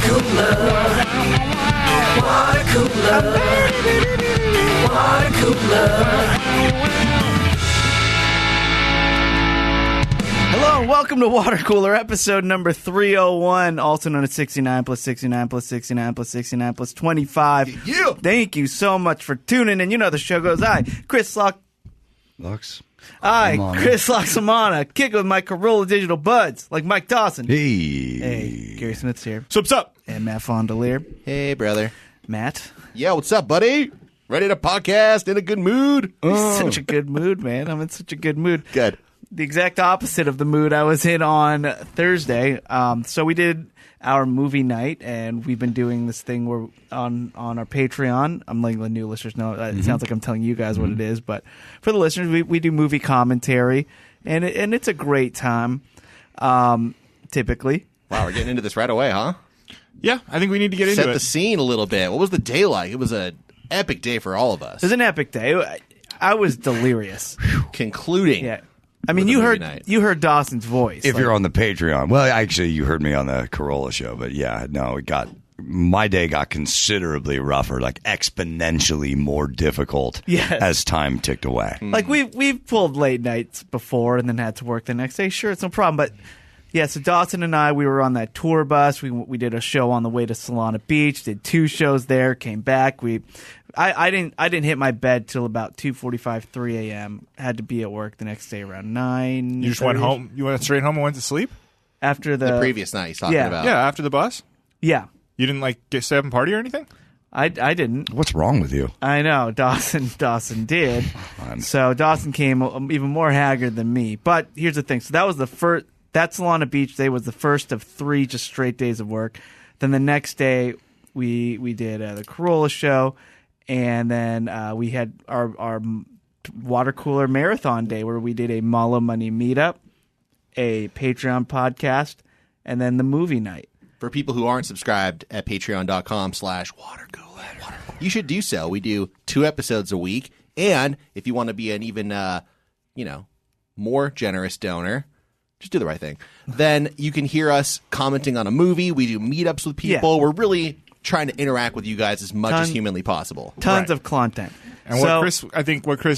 Hello and welcome to Watercooler, episode number 301, also known as 69 plus 69 plus 69 plus 69 plus 25. Yeah. Thank you so much for tuning in. You know the show goes, I, Chris Lux. Chris Loxamana, kick with my Corolla Digital Buds, like Mike Dawson. Hey, Gary Smith's here. What's up? And Matt Fondelier. Hey, brother. Matt. Yeah, what's up, buddy? Ready to podcast? In a good mood? Such a good mood, man. I'm in such a good mood. Good. The exact opposite of the mood I was in on Thursday. So we did our movie night, and we've been doing this thing where on our Patreon. I'm letting the new listeners know. It sounds like I'm telling you guys what it is, but for the listeners, we do movie commentary, and it's a great time. Typically, Wow, we're getting into this right away, huh? Yeah, I think we need to get into Set it. the scene a little bit. What was the day like? It was an epic day for all of us. it was an epic day. I was delirious. Concluding. Yeah. I mean, With you the movie heard night. you heard Dawson's voice. If you're on the Patreon. Well, actually, you heard me on the Corolla show, but yeah, no, my day got considerably rougher, like exponentially more difficult as time ticked away. Like we've pulled late nights before and then had to work the next day. Sure, it's no problem. But yeah, so Dawson and I, we were on that tour bus. We did a show on the way to Solana Beach. Did 2 shows there. Came back. I didn't hit my bed till about 2:45, 3 a.m. Had to be at work the next day around 9. You just went home. You went straight home and went to sleep? After The previous night he's talking about. Yeah, after the bus? Yeah, You didn't stay up and party or anything? I didn't. What's wrong with you? I know Dawson did. So Dawson came even more haggard than me. But here's the thing. So that was the first. That Solana Beach day was the first of 3 just straight days of work. Then the next day we did the Corolla show, and then we had our Watercooler marathon day where we did a Malo Money meetup, a Patreon podcast, and then the movie night. For people who aren't subscribed at patreon.com/watercooler, you should do so. We do 2 episodes a week. And if you want to be an even, more generous donor, just do the right thing. Then you can hear us commenting on a movie. We do meetups with people. Yeah. We're really trying to interact with you guys as much as humanly possible. Tons of content. And what Chris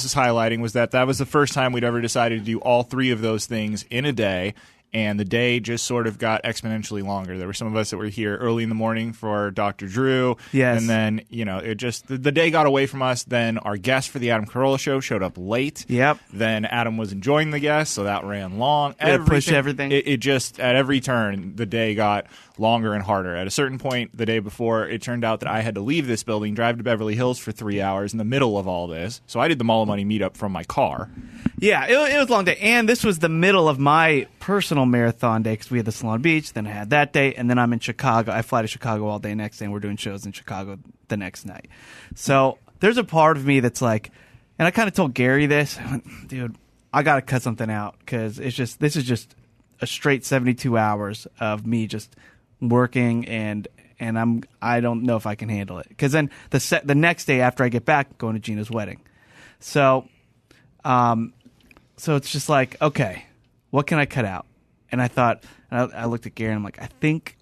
is highlighting was that was the first time we'd ever decided to do all 3 of those things in a day. And the day just sort of got exponentially longer. There were some of us that were here early in the morning for Dr. Drew. Yes. And then, it just, the day got away from us. Then our guest for the Adam Carolla show showed up late. Yep. Then Adam was enjoying the guest, so that ran long. Push everything. It just, at every turn, the day got longer and harder. At a certain point the day before, it turned out that I had to leave this building, drive to Beverly Hills for 3 hours in the middle of all this. So I did the Mall of Money meetup from my car. Yeah, it was a long day. And this was the middle of my personal marathon day because we had the Solana Beach, then I had that day, and then I'm in Chicago. I fly to Chicago all day next day, and we're doing shows in Chicago the next night. So there's a part of me that's like, and I kind of told Gary this, I went, dude, I got to cut something out because this is just a straight 72 hours of me just working and I don't know if I can handle it. Because then the next day after I get back, I'm going to Gina's wedding. So it's just like, okay, what can I cut out? And I thought, I looked at Gary and I'm like, I think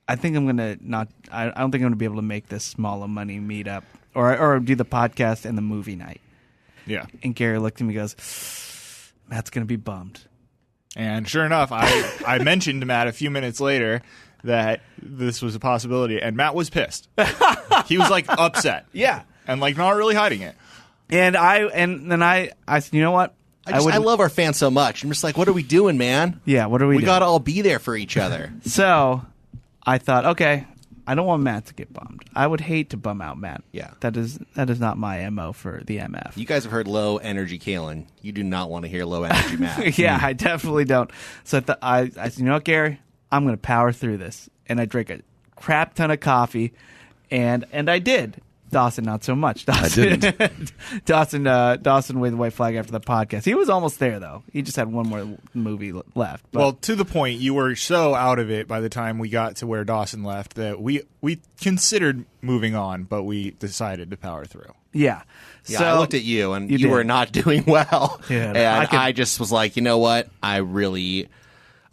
I'm gonna not. I don't think I'm gonna be able to make this Small of Money meetup or do the podcast and the movie night. Yeah. And Gary looked at me and goes, Matt's gonna be bummed. And sure enough, I mentioned to Matt a few minutes later that this was a possibility, and Matt was pissed. He was upset. Yeah. And not really hiding it. And then I said, you know what? I love our fans so much. I'm just like, what are we doing, man? Yeah, what are we doing? We got to all be there for each other. So I thought, okay, I don't want Matt to get bummed. I would hate to bum out Matt. Yeah. That is not my MO for the MF. You guys have heard low energy Kalen. You do not want to hear low energy Matt. Yeah, I definitely don't. So I said, you know what, Gary? I'm going to power through this. And I drank a crap ton of coffee, and I did. Dawson, not so much. Dawson, I didn't. Dawson waved the white flag after the podcast. He was almost there, though. He just had one more movie left. But, well, to the point, you were so out of it by the time we got to where Dawson left that we considered moving on, but we decided to power through. Yeah. Yeah, So, I looked at you, and you did. were not doing well. Yeah, and I just was like, you know what? I really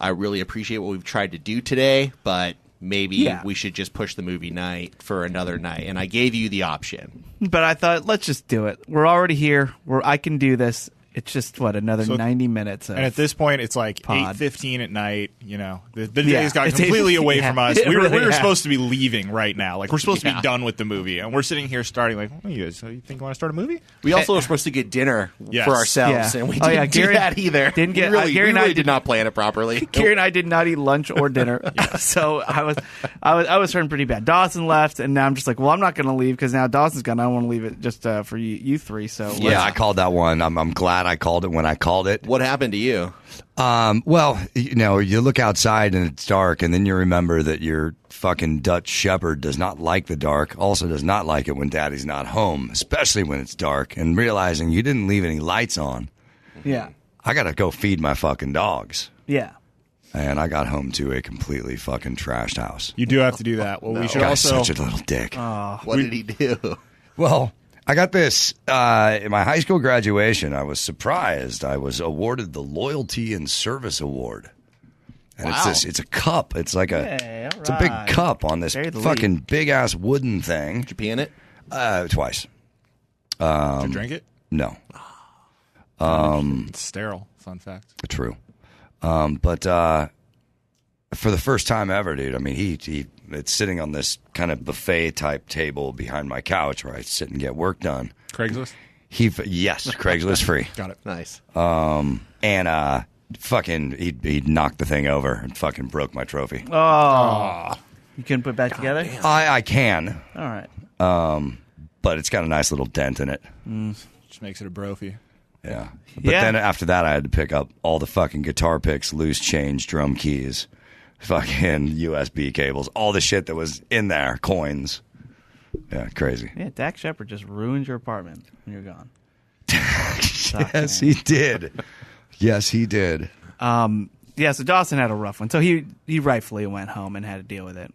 appreciate what we've tried to do today, but maybe we should just push the movie night for another night. And I gave you the option. But I thought, let's just do it. We're already here. I can do this. It's just, another 90 minutes. And at this point, it's like 8:15 at night. You know, the day's got it's completely away from us. We were really supposed to be leaving right now. Like, we're supposed to be done with the movie. And we're sitting here starting like, oh, you guys, so you think you want to start a movie? We also were supposed to get dinner for ourselves, and we didn't do that either. Didn't get, we Gary and I did not plan it properly. Gary and I did not eat lunch or dinner. So I was hurting pretty bad. Dawson left, and now I'm just like, well, I'm not going to leave because now Dawson's gone. I don't want to leave it just for you three. So I called that one. I'm glad I called it when I called it. What happened to you? Well, you look outside and it's dark, and then you remember that your fucking Dutch Shepherd does not like the dark, also does not like it when Daddy's not home, especially when it's dark, and realizing you didn't leave any lights on. Yeah. I got to go feed my fucking dogs. Yeah. And I got home to a completely fucking trashed house. You do have to do that. Well, we should Guy's also... such a little dick. What did he do? Well... I got this in my high school graduation. I was surprised. I was awarded the Loyalty and Service Award. And it's a cup. It's like it's a big cup on this fucking big ass wooden thing. Did you pee in it? Twice. Did you drink it? No. It's sterile. Fun fact. True. But for the first time ever, dude, I mean, it's sitting on this kind of buffet type table behind my couch where I sit and get work done. Craigslist? Yes, Craigslist free. Got it. Nice. And fucking he knocked the thing over and fucking broke my trophy. Oh. You couldn't put it back together? I can. All right. But it's got a nice little dent in it. Just makes it a brophy. Yeah. But then after that, I had to pick up all the fucking guitar picks, loose change, drum keys, fucking USB cables, all the shit that was in there, coins. Yeah, crazy. Yeah, Dak Shepard just ruined your apartment when you're gone. Yes, he did. Yes, he did. Yeah, so Dawson had a rough one. So he rightfully went home and had to deal with it.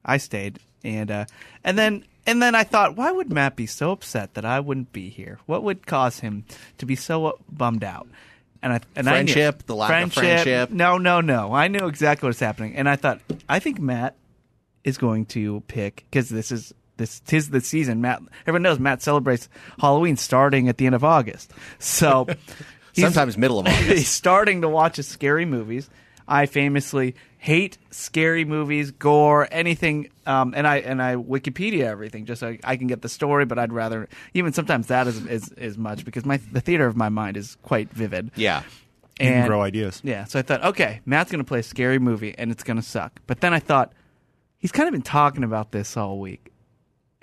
I stayed, and then I thought, why would Matt be so upset that I wouldn't be here? What would cause him to be so bummed out? Friendship, the lack of friendship. No. I knew exactly what's happening, and I thought, I think Matt is going to pick, because tis the season. Everyone knows Matt celebrates Halloween starting at the end of August. So sometimes middle of August. He's starting to watch his scary movies. I famously hate scary movies, gore, anything, and I Wikipedia everything just so I can get the story. But I'd rather even sometimes that is much because the theater of my mind is quite vivid. Yeah, you can grow ideas. Yeah, so I thought, okay, Matt's going to play a scary movie and it's going to suck. But then I thought he's kind of been talking about this all week.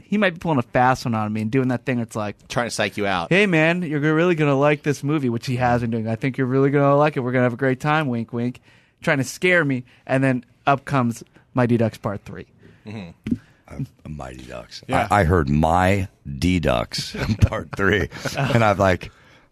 He might be pulling a fast one on me and doing that thing. It's like trying to psych you out. Hey, man, you're really going to like this movie, which he has been doing. I think you're really going to like it. We're going to have a great time. Wink, wink. Trying to scare me, and then up comes Mighty Ducks Part 3. Mm-hmm. Mighty Ducks. Yeah. I heard My D-Ducks Part 3, and I've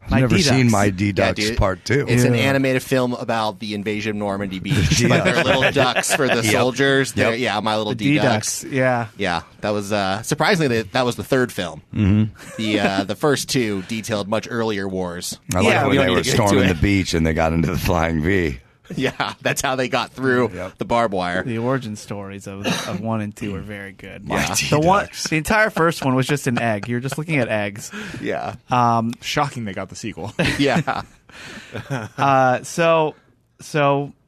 never seen My D-Ducks Part 2. It's an animated film about the invasion of Normandy Beach. But they're little ducks for the soldiers. Yep. Yeah, My Little D-Ducks. Yeah. Yeah, that was surprisingly that was the third film. Mm-hmm. The first two detailed much earlier wars. I like when they were storming the beach and they got into the Flying V. Yeah, that's how they got through the barbed wire. The origin stories of 1 and 2 are very good. Yeah. The entire first one was just an egg. You're just looking at eggs. Yeah. Shocking they got the sequel. Yeah. So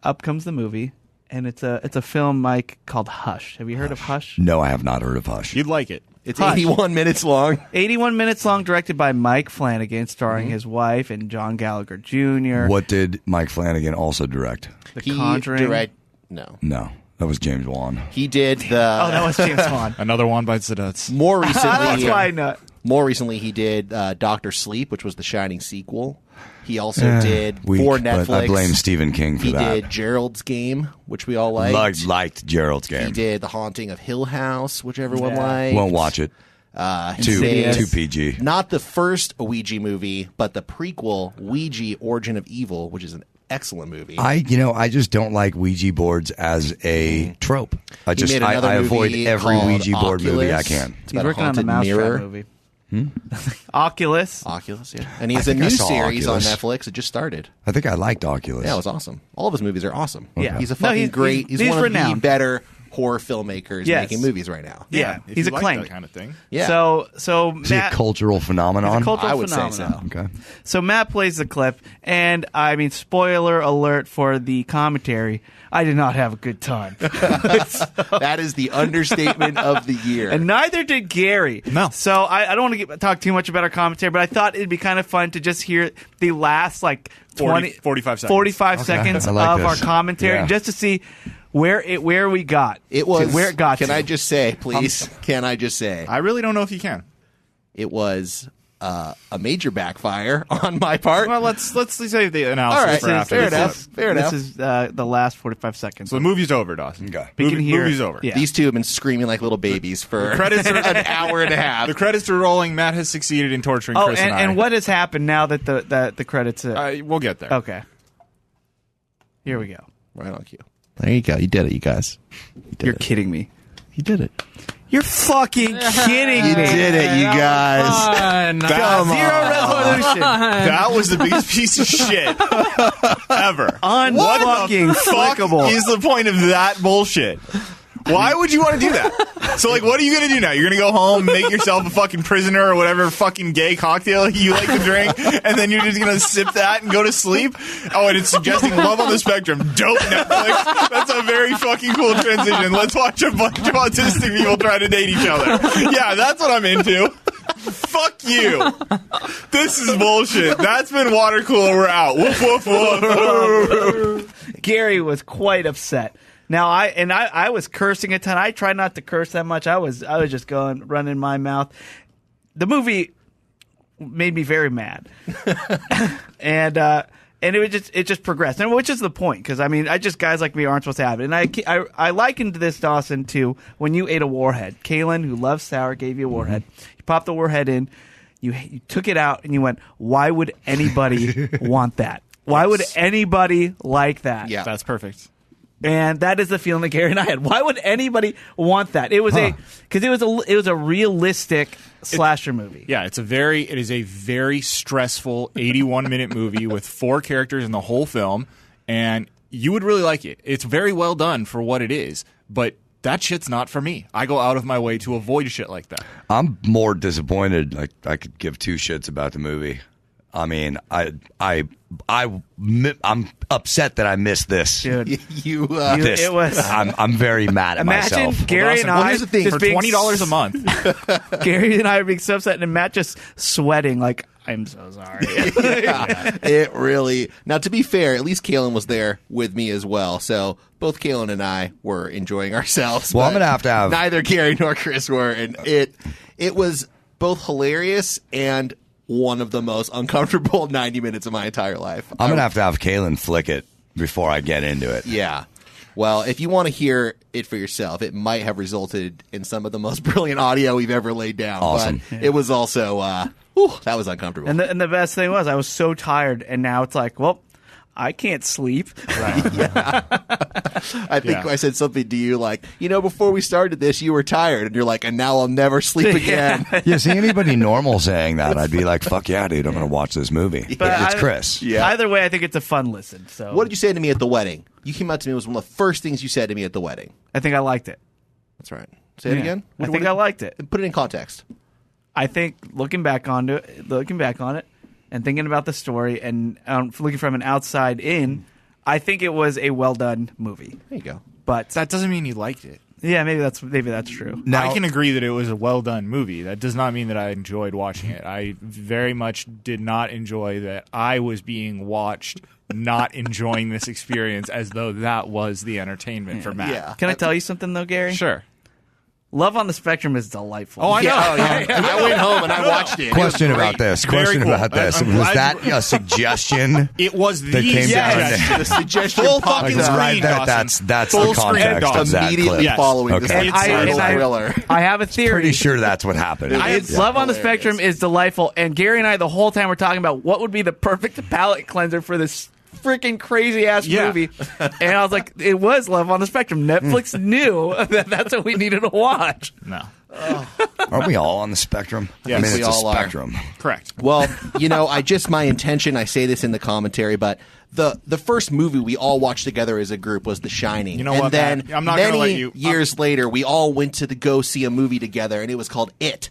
up comes the movie, and it's a film, Mike, called Hush. Have you heard of Hush? No, I have not heard of Hush. You'd like it. It's 81 minutes long. 81 minutes long, directed by Mike Flanagan, starring his wife and John Gallagher Jr. What did Mike Flanagan also direct? The Conjuring. No, that was James Wan. He did the... Oh, that was James Wan. Another one bites the dust. More recently... That's why not. More recently, he did Dr. Sleep, which was the Shining sequel. He also did for Netflix. I blame Stephen King for that. He did Gerald's Game, which we all liked. Liked Gerald's Game. He did The Haunting of Hill House, which everyone liked. Won't watch it. Too PG. Not the first Ouija movie, but the prequel, Ouija Origin of Evil, which is an excellent movie. I just don't like Ouija boards as a trope. I avoid every Ouija board movie I can. He's working on the Mousetrap movie. Oculus, yeah. And he has a new series on Netflix. It just started. I think I liked Oculus. Yeah, it was awesome. All of his movies are awesome. Yeah. He's a fucking great... He's one of the better horror filmmakers Yes. making movies right now. Yeah, if he's you like acclaimed. that kind of thing. Yeah. So Is he a Matt, cultural phenomenon? he's a cultural I would say phenomenon. so. Okay. So Matt plays the clip, and I mean, spoiler alert for the commentary. I did not have a good time, That is the understatement of the year. and neither did Gary. No. So I don't want to talk too much about our commentary, but I thought it'd be kind of fun to just hear the last 45 seconds. 45 seconds I like of this. our commentary, Yeah. just to see where we got. It was where it got. Can to. I just say, please? Can I just say I really don't know if you can. it was a major backfire on my part? Well, let's save the analysis All right, for after. fair the enough. clip. Fair enough. This is the last 45 seconds. So the movie's over, Dawson. Okay. We can hear Movie's over. Yeah. These two have been screaming like little babies for Credits are an hour and a half. The credits are rolling. Matt has succeeded in torturing Oh, Chris and I. and what has happened now that the credits? We'll get there. Okay. Here we go. Right on cue. There you go. You did it, you guys. You're kidding me. You did it. You're fucking kidding You me. did it, you guys. Fun. Zero resolution. That was the biggest piece of shit ever. Unfucking Fuck clickable. is the point of that bullshit? Why would you want to do that? So, like, what are you going to do now? You're going to go home, make yourself a fucking prisoner or whatever fucking gay cocktail you like to drink, and then you're just going to sip that and go to sleep? Oh, and it's suggesting Love on the Spectrum. Dope, Netflix. That's a very fucking cool transition. Let's watch a bunch of autistic people try to date each other. Yeah, that's what I'm into. Fuck you. This is bullshit. That's been Watercooler. We're out. Woof, woof, woof. Gary was quite upset. Now I was cursing a ton. I tried not to curse that much. I was just running my mouth. The movie made me very mad, and it just progressed, and which is the point, because I mean, guys like me aren't supposed to have it. And I likened this, Dawson, to when you ate a Warhead. Kaylin, who loves sour, gave you a Warhead. You popped the Warhead in, you took it out, and you went, "Why would anybody want that? Why would anybody like that?" Yeah. That's perfect. And that is the feeling that Gary and I had. Why would anybody want that? It was because it was a realistic slasher movie. Yeah, it is a very stressful 81-minute movie with 4 characters in the whole film, and you would really like it. It's very well done for what it is, but that shit's not for me. I go out of my way to avoid shit like that. I'm more disappointed. Like, I could give two shits about the movie. I mean, I'm upset that I missed this. Dude, This. it was. I'm very mad at Imagine myself. Gary and Well, I here's the thing: just for being $20 a month, Gary and I are being so upset, and Matt just sweating like, "I'm so sorry." It really. Now, to be fair, at least Kaylin was there with me as well. So both Kaylin and I were enjoying ourselves. Well, I'm but gonna have neither Gary nor Chris were, and it was both hilarious and one of the most uncomfortable 90 minutes of my entire life. I'm going to have Kaylin flick it before I get into it. Yeah. Well, if you want to hear it for yourself, it might have resulted in some of the most brilliant audio we've ever laid down. Awesome. But it was also, that was uncomfortable. and the best thing was I was so tired, and now it's like, well, I can't sleep. I think I said something to you like, before we started this, you were tired. And you're like, and now I'll never sleep again. Yeah, see anybody normal saying that, I'd be like, fuck yeah, dude, I'm going to watch this movie. But It's Chris. Yeah. Either way, I think it's a fun listen. So What did you say to me at the wedding? You came out to me, it was one of the first things you said to me at the wedding. I think I liked it. That's right. Say it Yeah. again. I think I liked it. Put it in context. I think looking back on it, and thinking about the story, and looking from an outside in, I think it was a well done movie. There you go. But that doesn't mean you liked it. yeah, maybe that's true. Now, I can agree that it was a well done movie. That does not mean that I enjoyed watching it. I very much did not enjoy that I was being watched, not enjoying this experience as though that was the entertainment for Matt. Yeah. Can I tell you something though, Gary? Sure. Love on the Spectrum is delightful. Oh, I know. I went home and I watched it. question It was about great. this. Very Question cool. about this. I'm Was glad that a suggestion? It was the That came down suggestion. The suggestion Full popped fucking up screen, that's Dawson. that's Full the screen, context of that immediately clip. Yes. following this Okay. And I thriller. I have a theory. Pretty sure that's what happened. Love on the hilarious. Spectrum is delightful, and Gary and I the whole time were talking about what would be the perfect palate cleanser for this freaking crazy ass Yeah. movie, and I was like, it was Love on the Spectrum. Netflix knew that that's what we needed to watch. No. Aren't we all on the spectrum? Yes, I mean, we it's all a are. spectrum. Correct. Well, my intention, I say this in the commentary, but the first movie we all watched together as a group was The Shining. You know and what, then Matt? I'm not gonna many let you- years later, we all went to go see a movie together, and it was called It.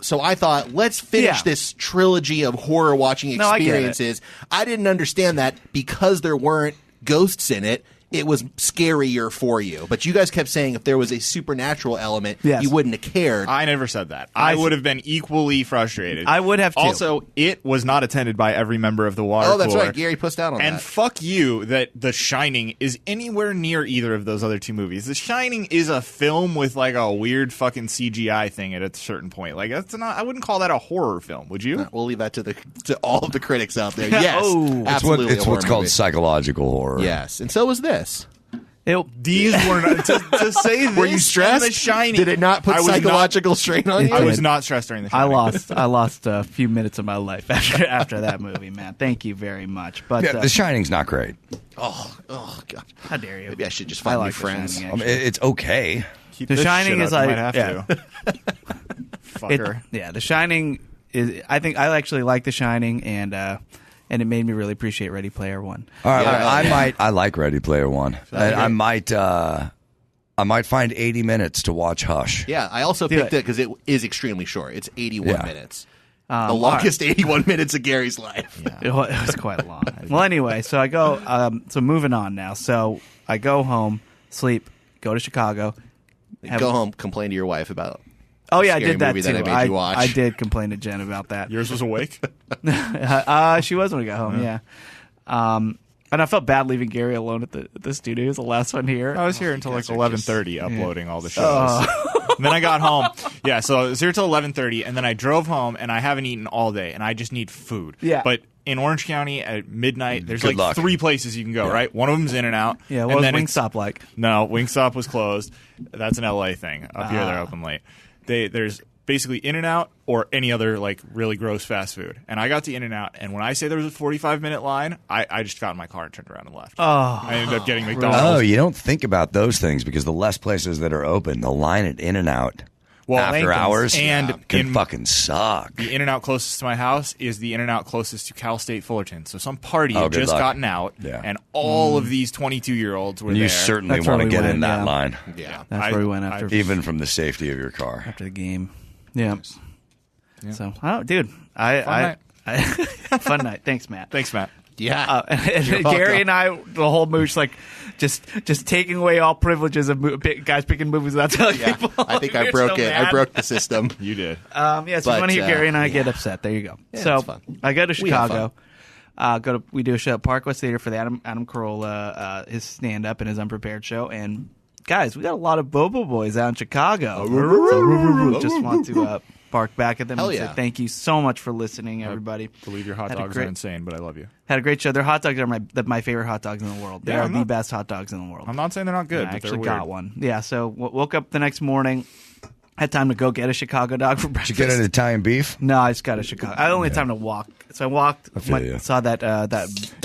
So I thought, let's finish Yeah. this trilogy of horror watching No, I get it. experiences. I didn't understand that because there weren't ghosts in it, it was scarier for you. But you guys kept saying if there was a supernatural element, Yes. you wouldn't have cared. I never said that. I would have been equally frustrated. I would have too. Also, it was not attended by every member of the Watercooler. Oh, that's right. Gary pussed out on And that. fuck you that The Shining is anywhere near either of those other two movies. The Shining is a film with like a weird fucking CGI thing at a certain point. Like that's not. I wouldn't call that a horror film. Would you? We'll leave that to all of the critics out there. Yes, Oh. absolutely. It's a what's horror called movie. psychological horror. Yes, and so was this. These were not, to say this. Were you stressed? and The Shining. Did it not put I was psychological strain on you? I was not stressed during The I Shining. lost a few minutes of my life after that movie, man. Thank you very much. But Yeah, The Shining's not great. Oh God! how dare you? Maybe I should just I find like new The friends. Shining, I mean, actually. it's okay. Keep The this Shining shit is up. You like- might have yeah. to. Fucker. The Shining is. I think I actually like The Shining, and it made me really appreciate Ready Player One. All right, Yeah. I like Ready Player One. I might find 80 minutes to watch Hush. Yeah, I also Do picked it. it because it is extremely short. It's 81 Yeah. minutes. The longest 81 minutes of Gary's life. It was quite long. Well, anyway, so I go. So moving on now. So I go home, sleep, go to Chicago. Go home, complain to your wife about. Oh yeah, I Scary did that movie too. that I made you watch. I did complain to Jen about that. Yours was awake? She was when we got home. Yeah. And I felt bad leaving Gary alone at the studio. He was the last one here. I was here until like guys are just- 11:30 uploading all the shows. And then I got home. Yeah, so I was here till 11:30, and then I drove home, and I haven't eaten all day, and I just need food. Yeah. But in Orange County at midnight, there's Good like luck. 3 places you can go, right? One of them's In-N-Out. Yeah. and What was then it's- Wingstop like? No, Wingstop was closed. That's an LA thing. Up here, they're open late. There's basically In-N-Out or any other like really gross fast food. And I got to In-N-Out, and when I say there was a 45-minute line, I just got in my car and turned around and left. Oh. I ended up getting McDonald's. Oh, you don't think about those things because the less places that are open, the line at In-N-Out after lengthens. hours And can in- fucking suck. The In-N-Out closest to my house is the In-N-Out closest to Cal State Fullerton. So some party Oh, had good just luck. gotten out, Yeah. and all of these 22-year-olds were And you there. certainly That's want where to we get went, in that yeah. line, Yeah. That's where we went after even from the safety of your car. after the game. Yeah. Yeah. So, dude, Fun fun night. Thanks, Matt. Thanks, Matt. Yeah. And You're Gary welcome. and I, the whole mooch, like just taking away all privileges of guys picking movies without telling Yeah. people. I think I We're broke so it. I mad. broke the system. You did. Yeah, so if you But, want to hear Gary and I yeah. get upset, there you go. Yeah, so it's fun. I go to We have Chicago. We do a show at Park West Theater for the Adam Carolla, his stand up and his unprepared show. And guys, we got a lot of Bobo Boys out in Chicago. So just want to bark back at them Hell and yeah. say thank you so much for listening, everybody. I believe your hot Had a dogs great- are insane, but I love you. Had a great show. Their hot dogs are my favorite hot dogs in the world. They Yeah, are I'm the not- best hot dogs in the world. I'm not saying they're not good, I but they're actually weird. got one. Yeah, so woke up the next morning, had time to go get a Chicago dog for Did breakfast. you get an Italian beef? No, I just got a Chicago. I only had time to walk, so I walked. feel you. Saw that.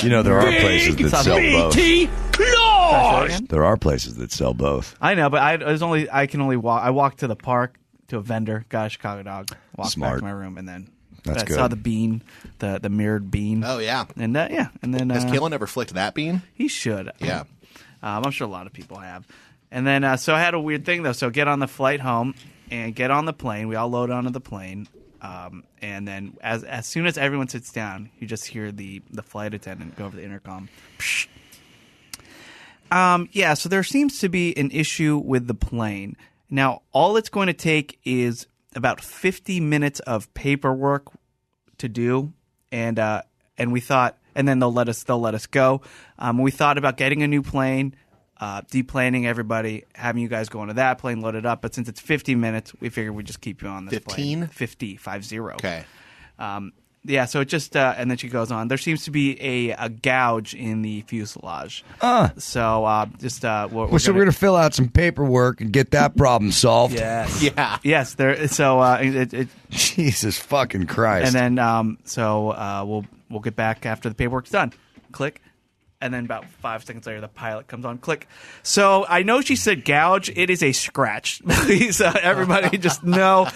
You know, there are places that Stop sell it. both. Say that again? There are places that sell both. I know, but I can only walk. I walked to the park to a vendor, got a Chicago dog, walked back Smart. to my room, and then That's I good. saw the bean, the mirrored bean. Oh, yeah. And and then Has Kalen ever flicked that bean? he should. Yeah. I'm sure a lot of people have. And then, so I had a weird thing, though. So get on the flight home and get on the plane. We all load onto the plane. And then as soon as everyone sits down, you just hear the flight attendant go over the intercom. Psh. Yeah, so there seems to be an issue with the plane. Now, all it's going to take is about 50 minutes of paperwork to do. And we thought, and then they'll let us go. We thought about getting a new plane, deplaning everybody, having you guys go into that plane, load it up. But since it's 50 minutes, we figured we'd just keep you on this 15? plane. 50. Okay. Yeah, so it just, and then she goes on. There seems to be a gouge in the fuselage. So just, So we're going to fill out some paperwork and get that problem solved. Yes. Yeah. Yes, there. So Jesus fucking Christ. and then we'll get back after the paperwork's done. Click. And then about 5 seconds later, the pilot comes on. Click. So I know she said gouge. It is a scratch. Please, everybody, just know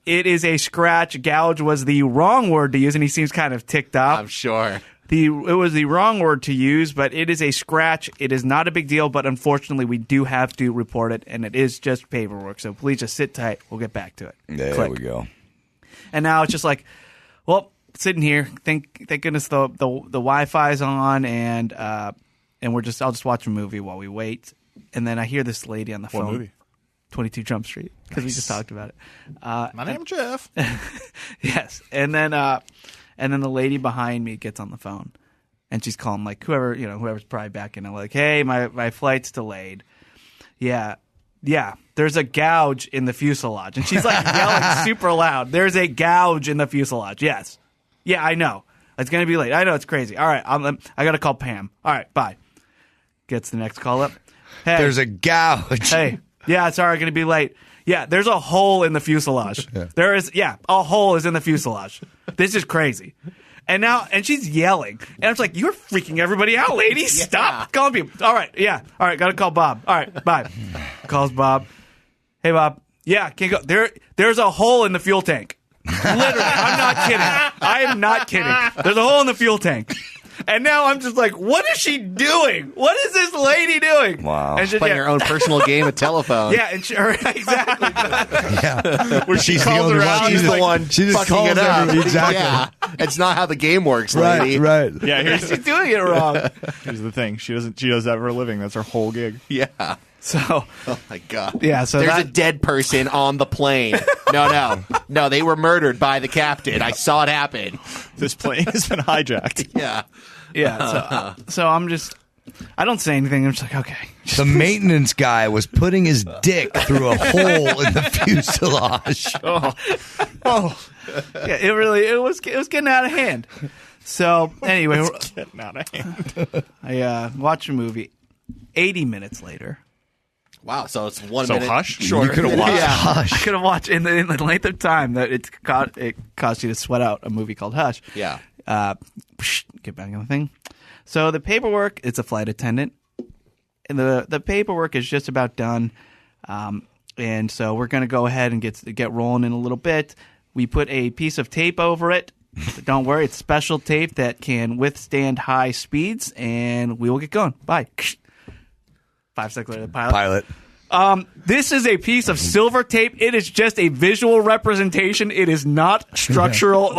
it is a scratch. Gouge was the wrong word to use, and he seems kind of ticked off. I'm sure. It was the wrong word to use, but it is a scratch. It is not a big deal, but unfortunately, we do have to report it, and it is just paperwork. So please just sit tight. We'll get back to it. There we go. And now it's just like, well, sitting here, thank goodness the Wi-Fi's on, and I'll just watch a movie while we wait. And then I hear this lady on the phone. What movie? 22 Jump Street, because we just talked about it. My name's Jeff. Yes, and then the lady behind me gets on the phone, and she's calling like whoever's probably back in. I'm like, hey, my flight's delayed. Yeah. There's a gouge in the fuselage, and she's like yelling super loud. There's a gouge in the fuselage. Yes. Yeah, I know. It's going to be late. I know, it's crazy. All right, I got to call Pam. All right, bye. Gets the next call up. Hey. There's a gouge. Hey. Yeah, sorry, I'm going to be late. Yeah, there's a hole in the fuselage. There is, a hole is in the fuselage. This is crazy. And she's yelling. And I'm like, you're freaking everybody out, lady. Stop calling people. All right, got to call Bob. All right, bye. Calls Bob. Hey, Bob. Yeah, can't go. There's a hole in the fuel tank. Literally, I'm not kidding. I am not kidding. There's a hole in the fuel tank. And now I'm just like, what is she doing? What is this lady doing? Wow. And Playing her own personal game of telephone. Yeah, and exactly. Yeah. Where she calls calls around, she's the one she just fucking calls it up. exactly. Yeah. It's not how the game works, lady. Right. Yeah, She's doing it wrong. here's the thing. She does that for a living. That's her whole gig. Yeah. So, oh my God. Yeah, so there's a dead person on the plane. No, they were murdered by the captain. I saw it happen. This plane has been hijacked. Yeah. So I don't say anything. I'm just like, okay. The maintenance guy was putting his dick through a hole in the fuselage. Yeah, it was getting out of hand. So anyway, Getting out of hand. I watched a movie. 80 minutes later. Wow. So it's 1 So minute Hush? shorter. You could have watched Hush. I could have watched in the length of time that it cost you to sweat out a movie called Hush. Yeah. Get back on the thing. So the paperwork, it's a flight attendant. And the paperwork is just about done. And so we're going to go ahead and get rolling in a little bit. We put a piece of tape over it. But don't worry, it's special tape that can withstand high speeds, and we will get going. Bye. 5 seconds later, the pilot. This is a piece of silver tape. It is just a visual representation. It is not structural.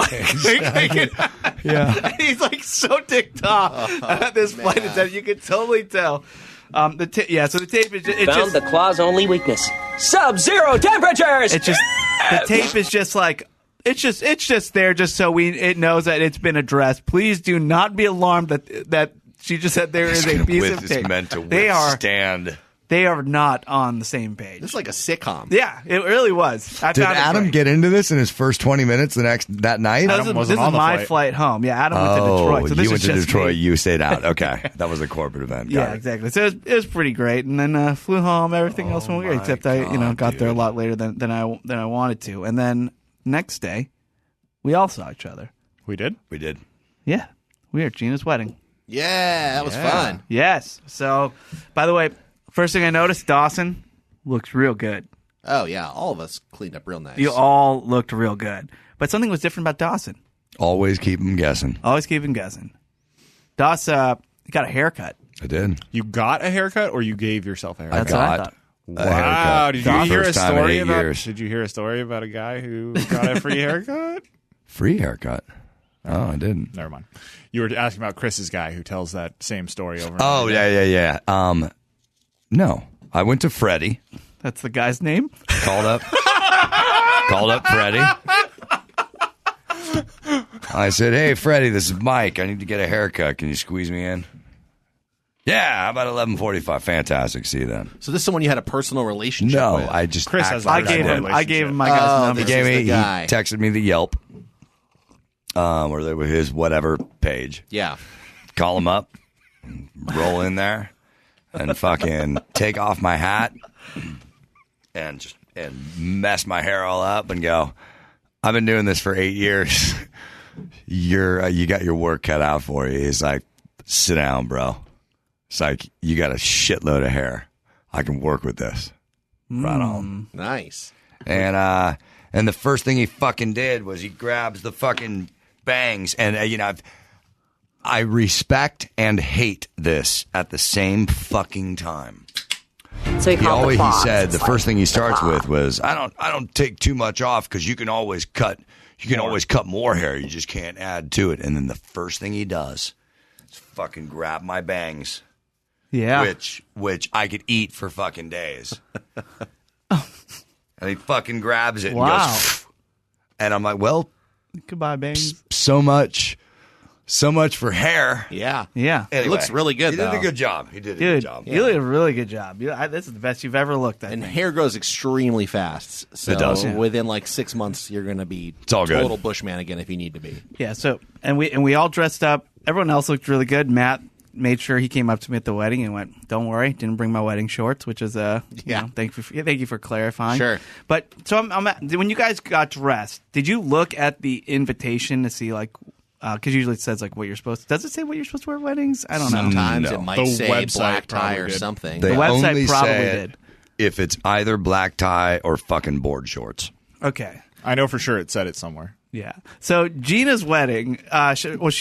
Yeah. He's like so ticked off at this flight attendant. You can totally tell. So the tape is Found the claw's only weakness. Sub-zero temperatures! It's just the tape is just like it's just there just so it knows that it's been addressed. Please do not be alarmed that she just said there is a piece of tape. It's meant to withstand. They are not on the same page. This is like a sitcom. Yeah, it really was. Did Adam get into this in his first 20 minutes that night? No, this is my flight home. Yeah, Adam went to Detroit. So this you went is to just Detroit. me. You stayed out. Okay, that was a corporate event. Got Yeah, it. exactly. So it was pretty great, and then flew home. Everything else went great, except I got there a lot later than I wanted to. And then next day, we all saw each other. We did? We did. Yeah, we were at Gina's wedding. Yeah, that was fun. Yes. So, by the way, first thing I noticed, Dawson looks real good. Oh, yeah. All of us cleaned up real nice. You all looked real good. But something was different about Dawson. Always keep him guessing. Always keep him guessing. Dawson got a haircut. I did. You got a haircut or you gave yourself a haircut? That's what I got thought. a Wow. haircut. Did you hear a First time in story 8 about years. Did you hear a story about a guy who got a free haircut? Free haircut? Oh, I didn't. Never mind. You were asking about Chris's guy who tells that same story over and Oh, over again. yeah. No. I went to Freddie. That's the guy's name? Called up Freddie. I said, hey, Freddie, this is Mike. I need to get a haircut. Can you squeeze me in? Yeah, how about 11:45? Fantastic. See you then. So this is someone you had a personal relationship No, with. I just Chris has I That's gave my him relationship. my guy's number. This is the he guy. texted me the Yelp, or they were his whatever page. Yeah. Call him up, roll in there, and fucking take off my hat and mess my hair all up and go, I've been doing this for 8 years. You got your work cut out for you. He's like, sit down, bro. It's like, you got a shitload of hair. I can work with this. Right on. Nice. And the first thing he fucking did was he grabs the fucking bangs. And, you know, I respect and hate this at the same fucking time. So he said the first thing he starts with was, I don't take too much off because you can always cut more hair. You just can't add to it. And then the first thing he does is fucking grab my bangs. Yeah. Which I could eat for fucking days. And he fucking grabs it and goes, and I'm like, well, goodbye, bangs. So much for hair. Yeah. Yeah. It looks really good, He though. did a good job. He did a Dude, good job. you did a really good job. This is the best you've ever looked, I And think. hair grows extremely fast. So It does. within like 6 months, you're going to be all good. total bushman again if you need to be. Yeah, so and we all dressed up. Everyone else looked really good. Matt made sure he came up to me at the wedding and went, "Don't worry, didn't bring my wedding shorts," which is thank you for clarifying. Sure. But so when you guys got dressed, did you look at the invitation to see like because usually it says like what you're supposed to. Does it say what you're supposed to wear at weddings? I don't know. Sometimes No. it might The say website black tie probably or did. something. They The website only probably say it did. if it's either black tie or fucking board shorts. Okay. I know for sure it said it somewhere. Yeah. So Gina's wedding, she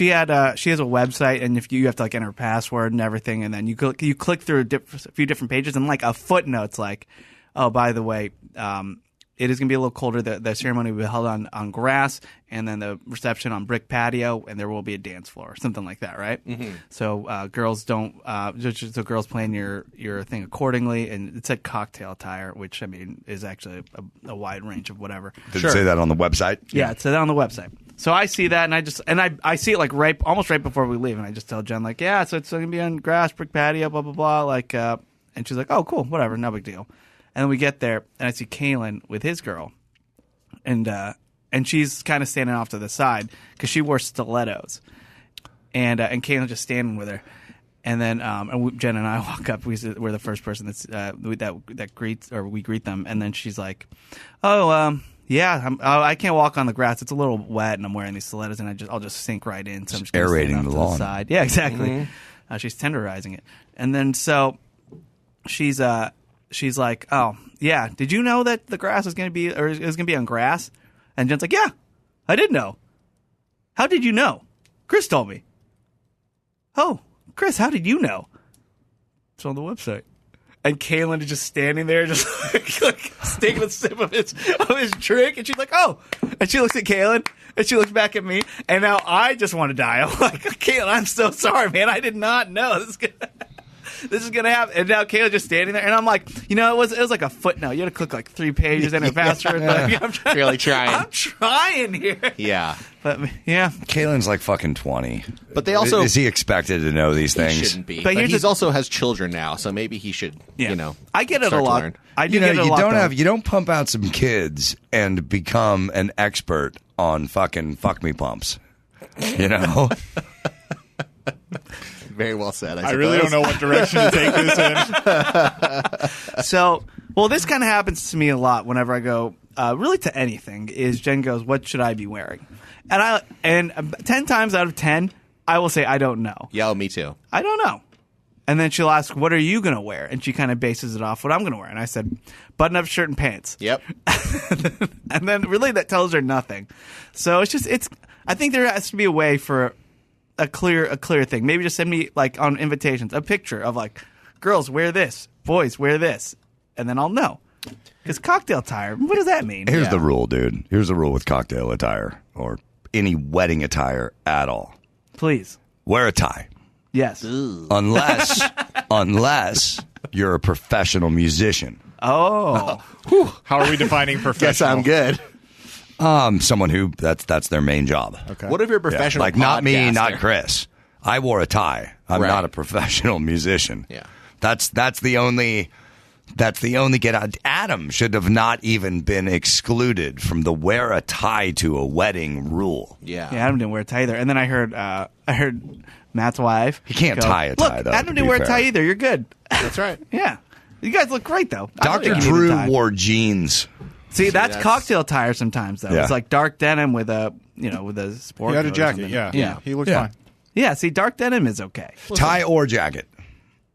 has a website, and if you have to like enter a password and everything, and then you click through a few different pages, and like a footnote's like, oh, by the way, it is going to be a little colder. The ceremony will be held on grass, and then the reception on brick patio, and there will be a dance floor, something like that, right? Mm-hmm. So girls don't, so girls plan your thing accordingly, and it said cocktail attire, which I mean is actually a wide range of whatever. Did it say that on the website? Yeah, it said that on the website. So I see that, and I see it like almost right before we leave, and I just tell Jen like, yeah, so it's going to be on grass, brick patio, blah blah blah, like, and she's like, oh, cool, whatever, no big deal. And then we get there, and I see Kalen with his girl, and she's kind of standing off to the side because she wore stilettos, and Kalen's just standing with her, and then Jen and I walk up. We're the first person that greets, or we greet them, and then she's like, oh, yeah, I can't walk on the grass. It's a little wet, and I'm wearing these stilettos, and I'll just sink right in. So I'm just aerating stand off the to lawn. side. Yeah, exactly. Mm-hmm. She's tenderizing it, and then so she's like, oh, yeah, did you know that the grass is going to be, or is going to be on grass? And Jen's like, yeah, I did know. How did you know? Chris told me. Oh, Chris, how did you know? It's on the website. And Kaylin is just standing there, just like taking a sip of his drink, and she's like, oh. And she looks at Kaylin, and she looks back at me, and now I just want to die. I'm like, Kaylin, I'm so sorry, man. I did not know this is gonna happen. And now Kayla's just standing there, and I'm like, it was like a footnote. You had to click like 3 pages in a password. Like, I'm Really trying. I'm trying here. Yeah. But yeah, Kalen's like fucking 20. But they also... Is he expected to know these He things? shouldn't be. But But here's he also has children now, so maybe he should, I get it a start to lot. learn. I do get it a lot. You don't pump out some kids and become an expert on fucking fuck me pumps. You know? Very well said, I I really don't know what direction to take this in. So, this kind of happens to me a lot whenever I go, really to anything, is Jen goes, what should I be wearing? And 10 times out of 10, I will say, I don't know. Yeah, me too. I don't know. And then she'll ask, what are you going to wear? And she kind of bases it off what I'm going to wear. And I said, button-up shirt and pants. Yep. And then really that tells her nothing. So I think there has to be a way for a clear thing. Maybe just send me, like, on invitations, a picture of, like, girls wear this, boys wear this, and then I'll know. Because cocktail attire, what does that mean? Here's the rule, dude. Here's the rule with cocktail attire or any wedding attire at all. Please. Wear a tie. Yes. Unless you're a professional musician. Oh. How are we defining professional? Guess I'm good. Someone who that's their main job. Okay. What if you're a Yeah, professional like not me, podcaster? not Chris. I wore a tie. I'm Right. not a professional musician. Yeah. That's the only get out. Adam should have not even been excluded from the wear a tie to a wedding rule. Yeah. Yeah, Adam didn't wear a tie either. And then I heard Matt's wife. He can't go, tie a tie, Look, though, Adam to didn't be wear a fair. tie either. You're good. That's right. Yeah. You guys look great, though. I don't Dr. think you need a Drew tie. wore jeans. See, that's that's- cocktail attire sometimes, though. Yeah. It's like dark denim with a, with a sport He had a coat or jacket, something. yeah. Yeah. He looked Yeah. fine. Yeah, see, dark denim is okay. Tie or jacket.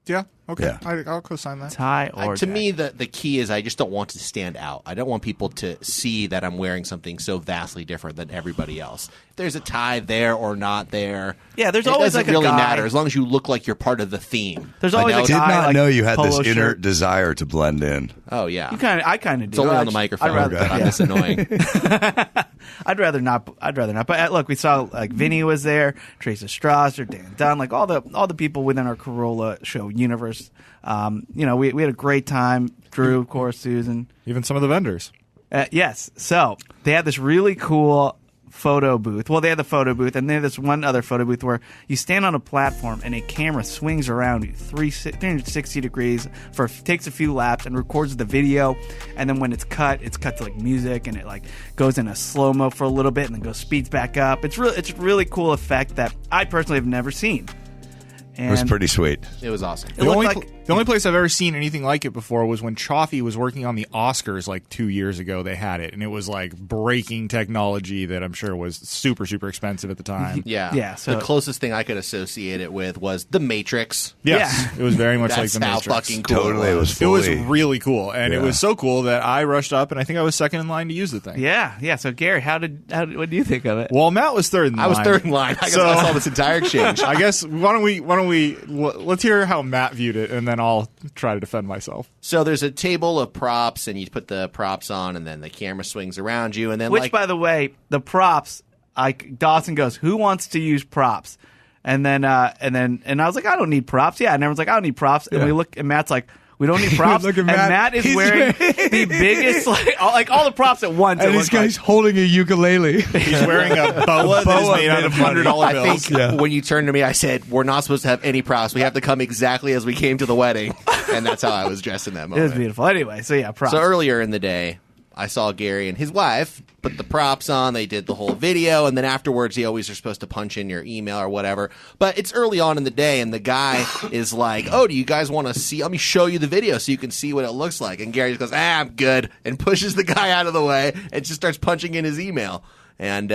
Yeah. Okay. Yeah. I'll co-sign that. Tie or To jacket. me, the key is I just don't want to stand out. I don't want people to see that I'm wearing something so vastly different than everybody else. If there's a tie there or not there, Yeah, there's it always doesn't like a really guy- matter as long as you look like you're part of the theme. There's Like, always that a was- Did guy, not like, know you had this polo inner shirt. desire to blend in. Oh yeah, I kind of do. it's only on the I'd microphone, rather, but I'm just annoying. I'd rather not. But look, we saw like Vinny was there, Teresa Strasser, Dan Dunn, like all the people within our Corolla show universe. We had a great time. Drew, of course, Susan. Even some of the vendors. Yes. So they had this really cool photo booth. Well, they had the photo booth, and they had this one other photo booth where you stand on a platform and a camera swings around you 360 degrees takes a few laps and records the video. And then when it's cut to like music, and it like goes in a slow mo for a little bit and then speeds back up. It's a really cool effect that I personally have never seen. And It was pretty sweet. It was awesome. It looked The only place I've ever seen anything like it before was when Chaffee was working on the Oscars like 2 years ago. They had it, and it was like breaking technology that I'm sure was super, super expensive at the time. Yeah, Yeah, so- the closest thing I could associate it with was The Matrix. Yes, Yeah. it was very much That's like the how Matrix. fucking cool Totally, it it was. was It was fully. really cool, and it Yeah. was so cool that I rushed up, and I think I was second in line to use the thing. Yeah. So Gary, what do you think of it? Well, Matt was third in line. I was third in line. I So- saw this entire exchange. I guess why don't we let's hear how Matt viewed it, and then I'll try to defend myself. So there's a table of props, and you put the props on, and then the camera swings around you, and then Which, by the way, the props, Dawson goes, "Who wants to use props?" And then I was like, "I don't need props." Yeah, and everyone's like, "I don't need props." And we look, and Matt's like, "We don't need props." Look at and Matt. Matt is He's wearing the biggest, all the props at once. And it this looked like. guy's holding a ukulele. He's wearing a boa that is made out of $100 I bills. think when you turned to me, I said, "We're not supposed to have any props. We have to come exactly as we came to the wedding," and that's how I was dressed in that It moment. was beautiful. Anyway, so yeah, props. So earlier in the day, I saw Gary and his wife put the props on. They did the whole video, and then afterwards, you always are supposed to punch in your email or whatever. But it's early on in the day, and the guy is like, "Oh, do you guys want to see? Let me show you the video so you can see what it looks like." And Gary just goes, "I'm good," and pushes the guy out of the way and just starts punching in his email. And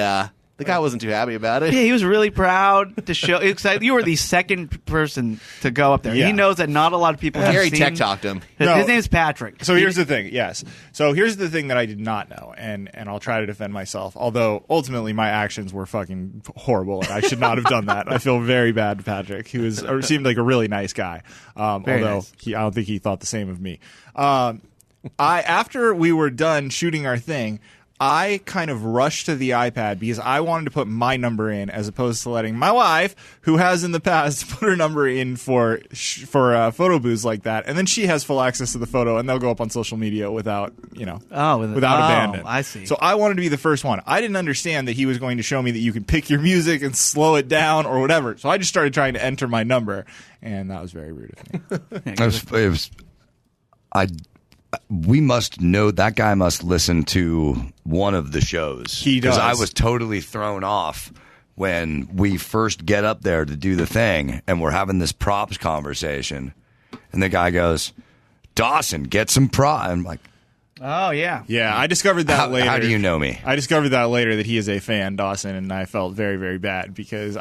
the guy wasn't too happy about it. Yeah, he was really proud to show. Excited. You were the second person to go up there. Yeah. He knows that not a lot of people have Gary seen. tech talked him. No. His name is Patrick. So here's the thing, yes. So here's the thing that I did not know, and I'll try to defend myself. Although ultimately my actions were fucking horrible, and I should not have done that. I feel very bad to Patrick. He seemed like a really nice guy, although nice. I don't think he thought the same of me. After we were done shooting our thing, I kind of rushed to the iPad because I wanted to put my number in as opposed to letting my wife, who has in the past put her number in for photo booths like that, and then she has full access to the photo, and they'll go up on social media without abandon. I see. So I wanted to be the first one. I didn't understand that he was going to show me that you can pick your music and slow it down or whatever. So I just started trying to enter my number, and that was very rude of me. We must know that guy must listen to one of the shows. He does. Because I was totally thrown off when we first get up there to do the thing, and we're having this props conversation, and the guy goes, "Dawson, get some props." I'm like, Oh yeah. Yeah, I discovered that later. How do you know me? I discovered that later that he is a fan, Dawson, and I felt very, very bad because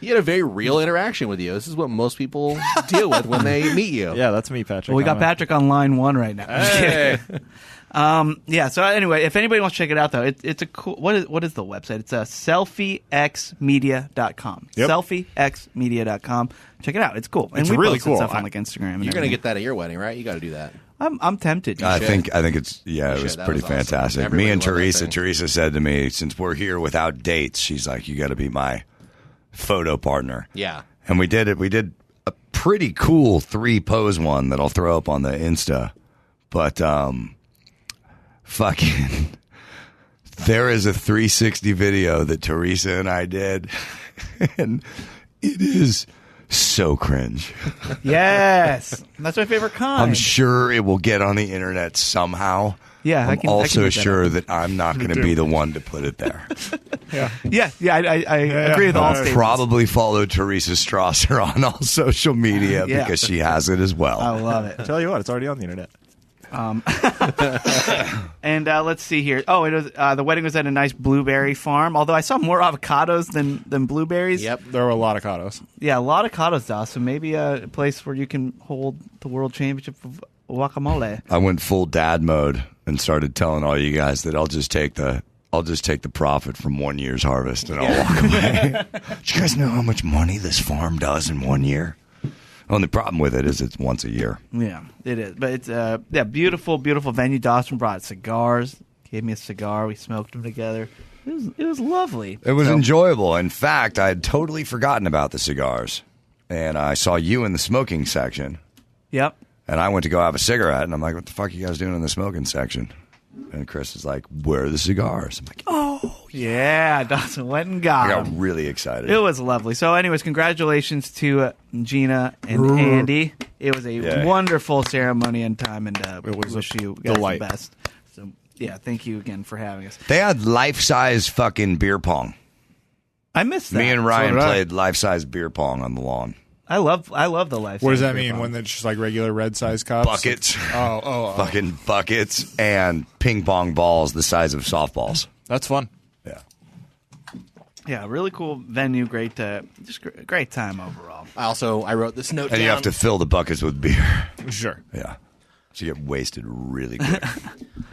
He had a very real interaction with you. This is what most people deal with when they meet you. Yeah, that's me, Patrick. Well, we got Patrick on line one right now. Hey. Yeah. So anyway, if anybody wants to check it out, though, it's a cool. What is the website? It's selfiexmedia.com. Yep. Selfiexmedia.com. Check it out. It's cool. And It's we really posted cool. stuff on like Instagram. And You're going to everything. get that at your wedding, right? You got to do that. I'm tempted. I should. think it's it should. was That pretty was awesome. fantastic. Everybody Me and loved that Teresa. thing. Teresa said to me, since we're here without dates, she's like, "You got to be my photo partner." Yeah. And we did it. We did a pretty cool 3-pose one that I'll throw up on the Insta. But fucking, there is a 360 video that Teresa and I did, and it is so cringe. Yes, that's my favorite kind. I'm sure it will get on the internet somehow. Yeah, I I'm can also get that sure up. that I'm not going to be the one to put it there. Yeah. I agree with all I'll statements. Probably follow Teresa Strasser on all social media Yeah. because she has it as well. I love it. Tell you what, it's already on the internet. And let's see here. Oh, it was the wedding was at a nice blueberry farm. Although I saw more avocados than blueberries. Yep. There were a lot of avocados. Yeah, a lot of avocados, Dawson. Maybe a place where you can hold the world championship of guacamole. I went full dad mode and started telling all you guys that I'll just take the profit from 1 year's harvest and I'll walk away. Do you guys know how much money this farm does in 1 year? Only problem with it is it's once a year. Yeah, it is. But it's beautiful, beautiful venue. Dawson brought cigars. Gave me a cigar. We smoked them together. It was lovely. It was enjoyable. In fact, I had totally forgotten about the cigars. And I saw you in the smoking section. Yep. And I went to go have a cigarette, and I'm like, what the fuck are you guys doing in the smoking section? And Chris is like, where are the cigars? I'm like, oh, yeah. Dawson went and got I got them. really excited. It was lovely. So anyways, congratulations to Gina and Andy. It was a wonderful ceremony and time, and we wish you guys the best. So, yeah, thank you again for having us. They had life-size fucking beer pong. I missed that. Me and Ryan played life-size beer pong on the lawn. I love the life. What does that mean? When it's just like regular red size cups? Buckets. Oh. Fucking buckets and ping pong balls the size of softballs. That's fun. Yeah. Yeah, really cool venue. Great time overall. I wrote this note And down. you have to fill the buckets with beer. Sure. Yeah. So you get wasted really quick.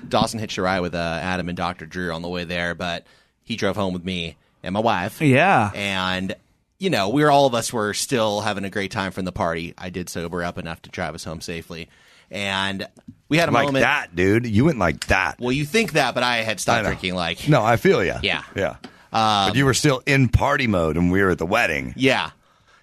Dawson hitched a ride with Adam and Dr. Drew on the way there, but he drove home with me and my wife. Yeah. And all of us were still having a great time from the party. I did sober up enough to drive us home safely. And we had a like moment. that, dude. You went like that. Well, you think that, but I had stopped drinking No, I feel you. Yeah. Yeah. But you were still in party mode and we were at the wedding. Yeah,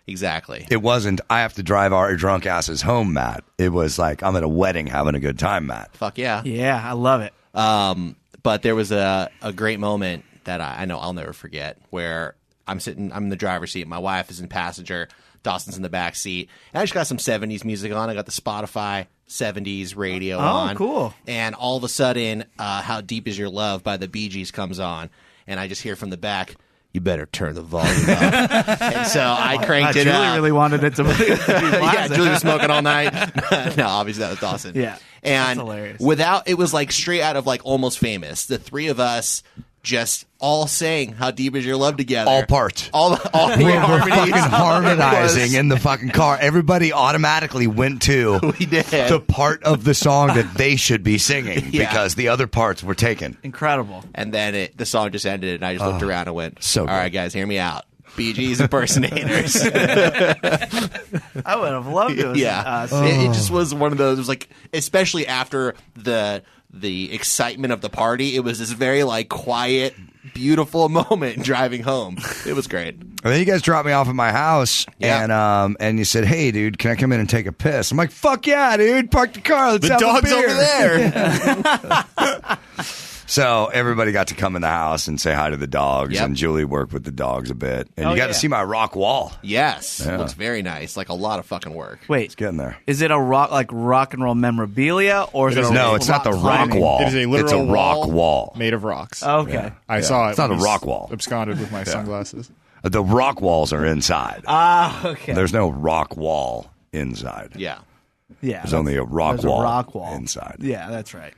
exactly. It wasn't, I have to drive our drunk asses home, Matt. It was like, I'm at a wedding having a good time, Matt. Fuck yeah. Yeah, I love it. But there was a great moment that I know I'll never forget where I'm in the driver's seat. My wife is in passenger. Dawson's in the back seat. And I just got some 70s music on. I got the Spotify 70s radio on. Oh, cool. And all of a sudden, How Deep Is Your Love by the Bee Gees comes on. And I just hear from the back, you better turn the volume up. And so I cranked it Julie up. really wanted it to be Yeah, Julie was smoking all night. No, obviously that was Dawson. Yeah. And that's hilarious. it was like straight out of like Almost Famous. The three of us just all sang How Deep Is Your Love together. All parts. All We're fucking harmonizing in the fucking car. Everybody automatically went to the part of the song that they should be singing because the other parts were taken. Incredible. And then the song just ended, and I just looked around and went, so all right, guys, hear me out. Bee Gees impersonators. I would have loved it. It just was one of those. It was like, especially after the excitement of the party, it was this very like quiet, beautiful moment driving home. It was great. And then you guys dropped me off at my house, and you said, "Hey, dude, can I come in and take a piss?" I'm like, "Fuck yeah, dude! Park the car. Let's have dog's a beer." over there. So everybody got to come in the house and say hi to the dogs, and Julie worked with the dogs a bit, and you got to see my rock wall. Yes, it looks very nice. Like a lot of fucking work. Wait, it's getting there. Is it a rock and roll memorabilia, or is it no? It's not the rock wall. It is a literal it's a rock wall made of rocks. Okay, yeah. I saw it. It's not a rock wall. Absconded with my sunglasses. The rock walls are inside. Okay. There's no rock wall inside. Yeah. There's only a rock wall inside. Yeah, that's right.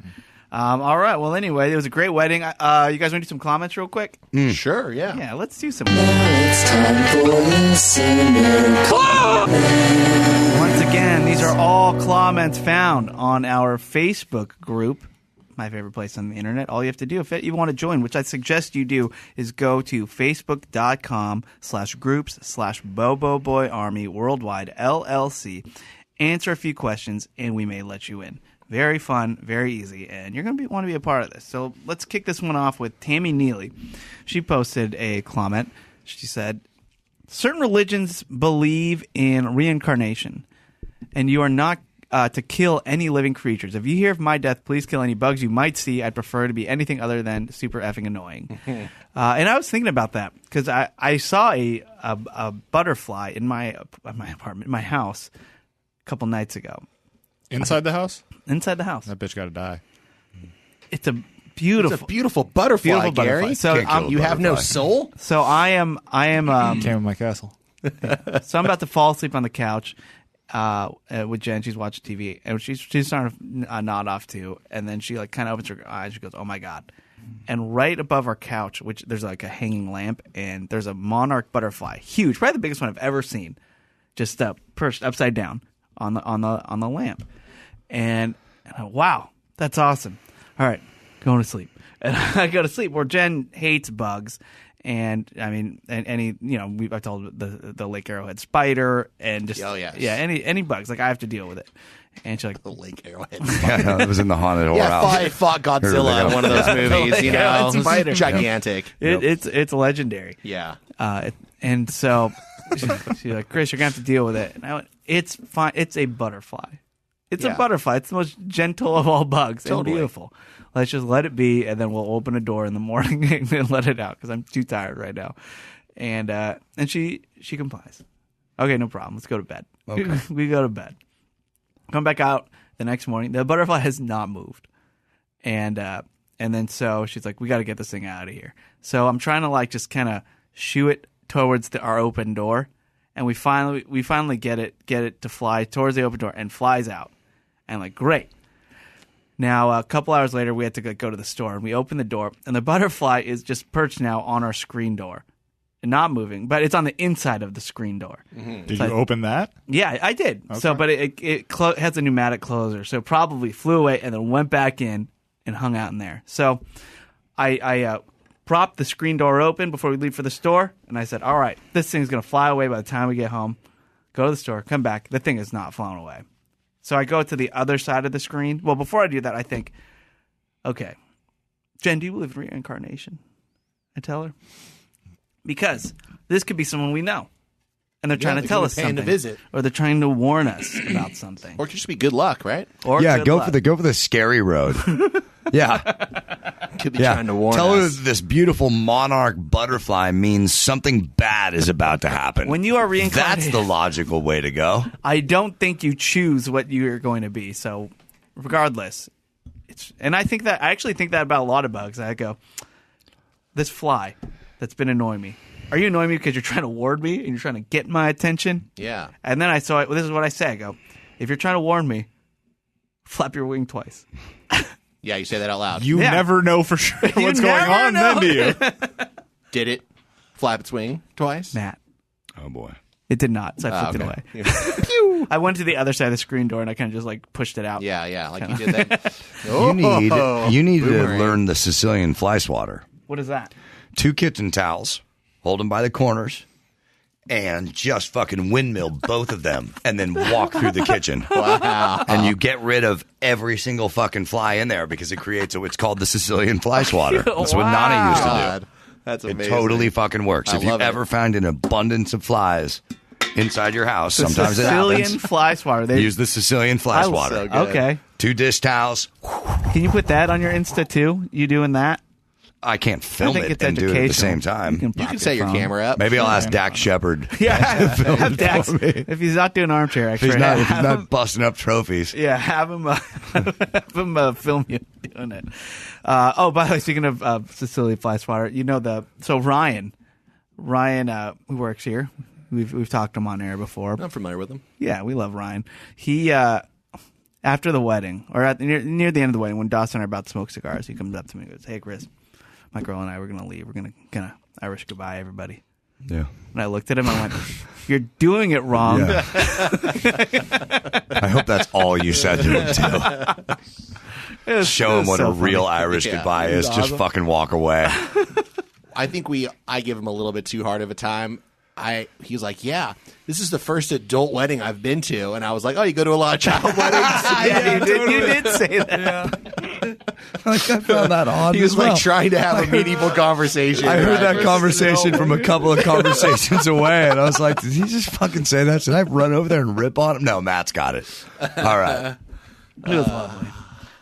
All right. Well, anyway, it was a great wedding. You guys want to do some comments real quick? Sure. Yeah. Yeah. Let's do some. It's time for listener comments. Once again, these are all comments found on our Facebook group. My favorite place on the internet. All you have to do, if you want to join, which I suggest you do, is go to facebook.com/groups/BoboBoyArmy Worldwide LLC. Answer a few questions, and we may let you in. Very fun, very easy, and you're going to want to be a part of this. So let's kick this one off with Tammy Neely. She posted a comment. She said, certain religions believe in reincarnation, and you are not to kill any living creatures. If you hear of my death, please kill any bugs you might see. I'd prefer to be anything other than super effing annoying. And I was thinking about that because I saw a butterfly in my apartment, in my house, a couple nights ago. Inside the house? Inside the house. That bitch got to die. It's a beautiful butterfly, Gary. So you have no soul? So I am Came with my castle. so I'm about to fall asleep on the couch, with Jen. She's watching TV, and she's starting to nod off too. And then she like kind of opens her eyes. She goes, "Oh my god!" And right above our couch, which there's like a hanging lamp, and there's a monarch butterfly, huge, probably the biggest one I've ever seen, just perched upside down on the lamp. And wow, that's awesome. All right, going to sleep. And I go to sleep. Where Jen hates bugs. And I mean, any I told the Lake Arrowhead spider and just any bugs, like I have to deal with it. And she's like, the Lake Arrowhead. Yeah, it was in the haunted horror house. I fought Godzilla in one of those movies. You know, spider. Gigantic. It's legendary. Yeah. And so she's like, Chris, you're gonna have to deal with it. And I went, it's fine. It's a butterfly. It's a butterfly. It's the most gentle of all bugs and beautiful. Let's just let it be, and then we'll open a door in the morning and let it out because I'm too tired right now. And she complies. Okay, no problem. Let's go to bed. Okay. We go to bed. Come back out the next morning. The butterfly has not moved. And then so she's like, we got to get this thing out of here. So I'm trying to like just kind of shoo it towards our open door, and we finally get it to fly towards the open door and flies out. And like, great. Now, a couple hours later, we had to go to the store, and we open the door, and the butterfly is just perched now on our screen door, and not moving, but it's on the inside of the screen door. Mm-hmm. Did you open that? Yeah, I did. Okay. So, but it has a pneumatic closer, so it probably flew away and then went back in and hung out in there. So, I propped the screen door open before we leave for the store, and I said, all right, this thing's going to fly away by the time we get home. Go to the store, come back. The thing is not flown away. So I go to the other side of the screen. Well, before I do that, I think, okay, Jen, do you believe in reincarnation? I tell her. Because this could be someone we know. And they're trying to tell us something. To visit. Or they're trying to warn us about something. Or it could just be good luck, right? Or go for the scary road. Yeah. Could be trying to warn Tell us. her this beautiful monarch butterfly means something bad is about to happen. When you are reincarnated, that's the logical way to go. I don't think you choose what you're going to be. So regardless, I actually think that about a lot of bugs. I go, this fly that's been annoying me. Are you annoying me because you're trying to warn me and you're trying to get my attention? Yeah. And then this is what I say. I go, if you're trying to warn me, flap your wing twice. Yeah, you say that out loud. You never know for sure what's going on, then, do you? Did it flap its wing twice? Matt. Oh, boy. It did not, so I flipped it away. I went to the other side of the screen door and I kind of just like pushed it out. Yeah, like you did that. You need to boomerang. learn the Sicilian fly swatter. What is that? 2 kitchen towels, hold them by the corners, and just fucking windmill both of them, and then walk through the kitchen. Wow. And you get rid of every single fucking fly in there because it creates it's called the Sicilian fly swatter. That's what Nana used to do. God. That's amazing. It totally fucking works. I If you've love it. ever found an abundance of flies inside your house, sometimes it Sicilian happens. fly swatter. Use the Sicilian fly swatter. so good. Okay. 2 dish towels. Can you put that on your Insta too? You doing that? I can't film think it it's and do it at the same educational. time. You can set your camera up. Maybe I'll ask Dak Shepard. Yeah, film have it Dax. for me. If he's not doing armchair If he's X-ray, not, busting up trophies. yeah, have him film you doing it. By the way, speaking of Sicilian fly swatter, Ryan, who works here, we've talked to him on air before. I'm familiar with him. Yeah, we love Ryan. He after the wedding, or near the end of the wedding, when Dawson and I are about to smoke cigars, he comes up to me and goes, "Hey, Chris, my girl and I were gonna leave. We're gonna Irish goodbye, everybody." Yeah. And I looked at him and I went, "You're doing it wrong." Yeah. I hope that's all you said to him too. Show him what a real Irish Yeah. goodbye is. Just fucking walk away. I think I give him a little bit too hard of a time. He was like, yeah, this is the first adult wedding I've been to. And I was like, oh, you go to a lot of child weddings? Yeah, you did say that. I found that odd. He was like trying to have a meaningful conversation. I heard that conversation from a couple of conversations away, and I was like, did he just fucking say that? Should I run over there and rip on him? No, Matt's got it. All right. It was lovely.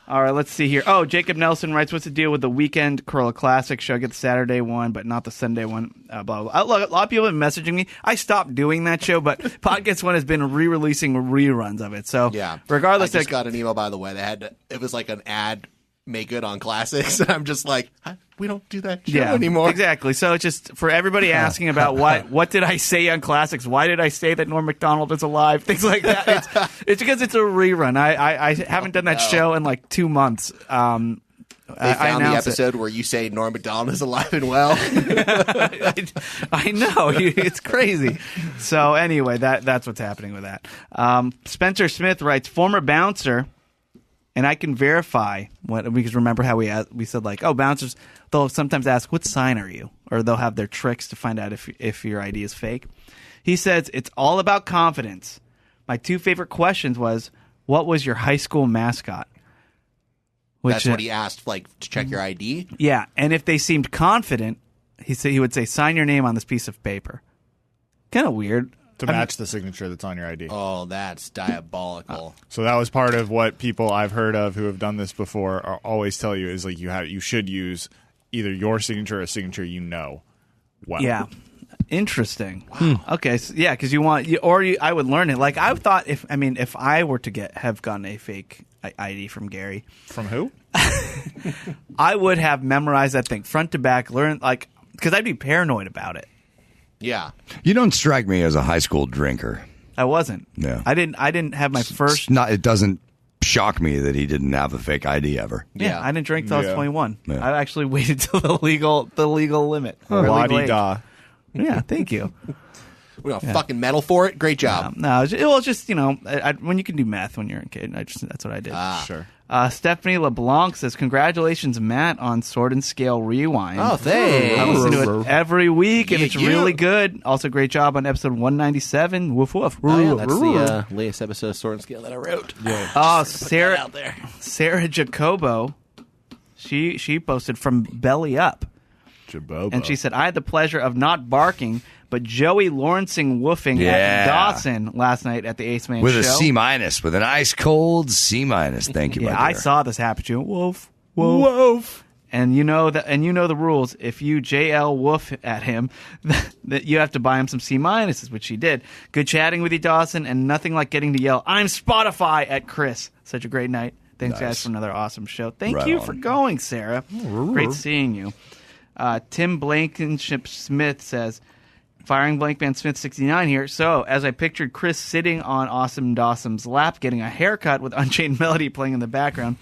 All right, let's see here. Oh, Jacob Nelson writes, what's the deal with the weekend Corolla Classic show? I get the Saturday one, but not the Sunday one. Blah, blah, blah. Look, a lot of people have been messaging me. I stopped doing that show, but Podcast One has been re-releasing reruns of it. So, Yeah. regardless, I just got an email, by the way. It was like an ad make good on classics. And I'm just like, we don't do that show anymore. Exactly. So it's just for everybody asking about what did I say on classics? Why did I say that Norm Macdonald is alive? Things like that. It's because it's a rerun. I haven't done that show in like 2 months. They found the episode where you say Norm Macdonald is alive and well. I know. It's crazy. So anyway, that's what's happening with that. Spencer Smith writes, former bouncer, and I can verify because remember how we said like, oh, bouncers, they'll sometimes ask, what sign are you? Or they'll have their tricks to find out if your ID is fake. He says, it's all about confidence. My 2 favorite questions was, what was your high school mascot? That's what he asked, like, to check your ID? Yeah, and if they seemed confident, he would say, sign your name on this piece of paper. Kind of weird. To match the signature that's on your ID. Oh, that's diabolical. So that was part of what people I've heard of who have done this before always tell you is like you should use either your signature or a signature you know. Wow. Yeah. Interesting. Wow. Okay. So, yeah, because I would learn it. Like I thought, if I were to have gotten a fake ID from Gary. From who? I would have memorized that thing front to back. Learn because I'd be paranoid about it. Yeah. You don't strike me as a high school drinker. I wasn't. Yeah. I didn't have my first. It doesn't shock me that he didn't have a fake ID ever. Yeah. I didn't drink till I was 21. Yeah. I actually waited till the legal limit. La-di-da. Yeah, thank you. We got fucking medal for it. Great job. No, it was just when you can do math when you're a kid. That's what I did. Sure. Stephanie LeBlanc says, congratulations, Matt, on Sword and Scale Rewind. Oh, thanks. I listen to it every week, and it's really good. Also, great job on episode 197. Woof, woof. Oh, yeah, that's the latest episode of Sword and Scale that I wrote. Yeah. Oh, Sarah Jacobo, she posted from Belly Up. Jabobo. And she said, I had the pleasure of not barking, but Joey Lawrencing woofing at Dawson last night at the Ace Man with show. With a C-, with an ice cold C-. Thank you, my dear. I saw this happen to you. Woof, woof. Woof. And you know the rules. If you JL woof at him, that you have to buy him some C-, which she did. Good chatting with you, Dawson, and nothing like getting to yell, I'm Spotify at Chris. Such a great night. Thanks, guys, for another awesome show. Thank you for going, Sarah. Great seeing you. Tim Blankenship Smith says, firing Blankman Smith 69 here. So, as I pictured Chris sitting on Awesome Dawson's lap, getting a haircut with Unchained Melody playing in the background,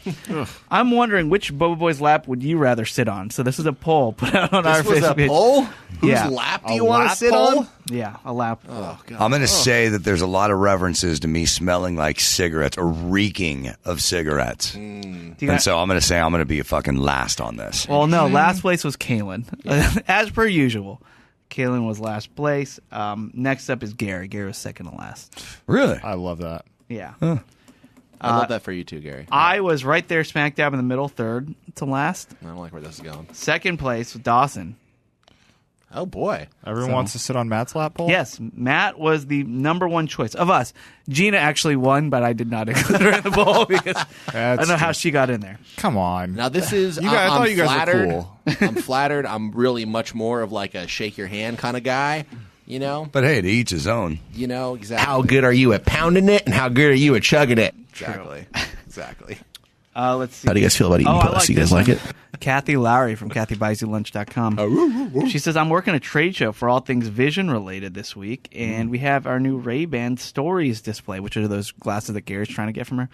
I'm wondering which Boba Boy's lap would you rather sit on? So this is a poll put out on our Facebook. This was a poll? Yeah. Whose lap do you want to sit on? Yeah, a lap. Oh, God. I'm going to say that there's a lot of references to me smelling like cigarettes or reeking of cigarettes. And so I'm going to say I'm going to be fucking last on this. Well, no, last place was Kalen. As per usual. Kalen was last place. Next up is Gary. Gary was second to last. Really? I love that. Yeah. I love that for you too, Gary. I was right there smack dab in the middle, third to last. I don't like where this is going. Second place was Dawson. Oh, boy. Everyone wants to sit on Matt's lap, Paul? Yes, Matt was the number one choice of us. Gina actually won, but I did not include her in the poll because I don't know how she got in there. Come on. Now, this is... I thought you guys flattered. were cool. I'm flattered. I'm really much more of like a shake your hand kind of guy, you know? But hey, to each his own. You know, exactly. How good are you at pounding it, and how good are you at chugging it? Exactly. Exactly. Let's see. How do you guys feel about eating puss? You guys like it? Kathy Lowry from KathyBuysYouLunch.com. She says, I'm working a trade show for all things vision related this week, and we have our new Ray-Ban Stories display, which are those glasses that Gary's trying to get from her.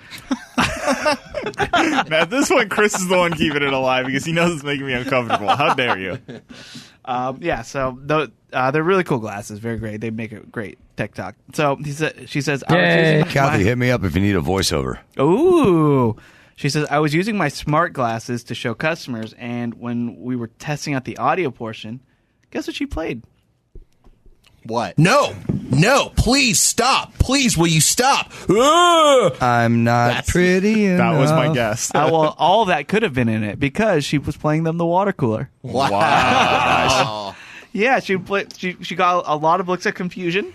Now, at this point, Chris is the one keeping it alive because he knows it's making me uncomfortable. How dare you? So they're really cool glasses. Very great. They make a great tech talk. So she says, Kathy, hit me up if you need a voiceover. Ooh. She says, I was using my smart glasses to show customers, and when we were testing out the audio portion, guess what she played? What? No, please stop. Please, will you stop? I'm not pretty enough. That was my guess. Well, all that could have been in it because she was playing them the water cooler. Wow. Nice. Yeah, she got a lot of looks of confusion.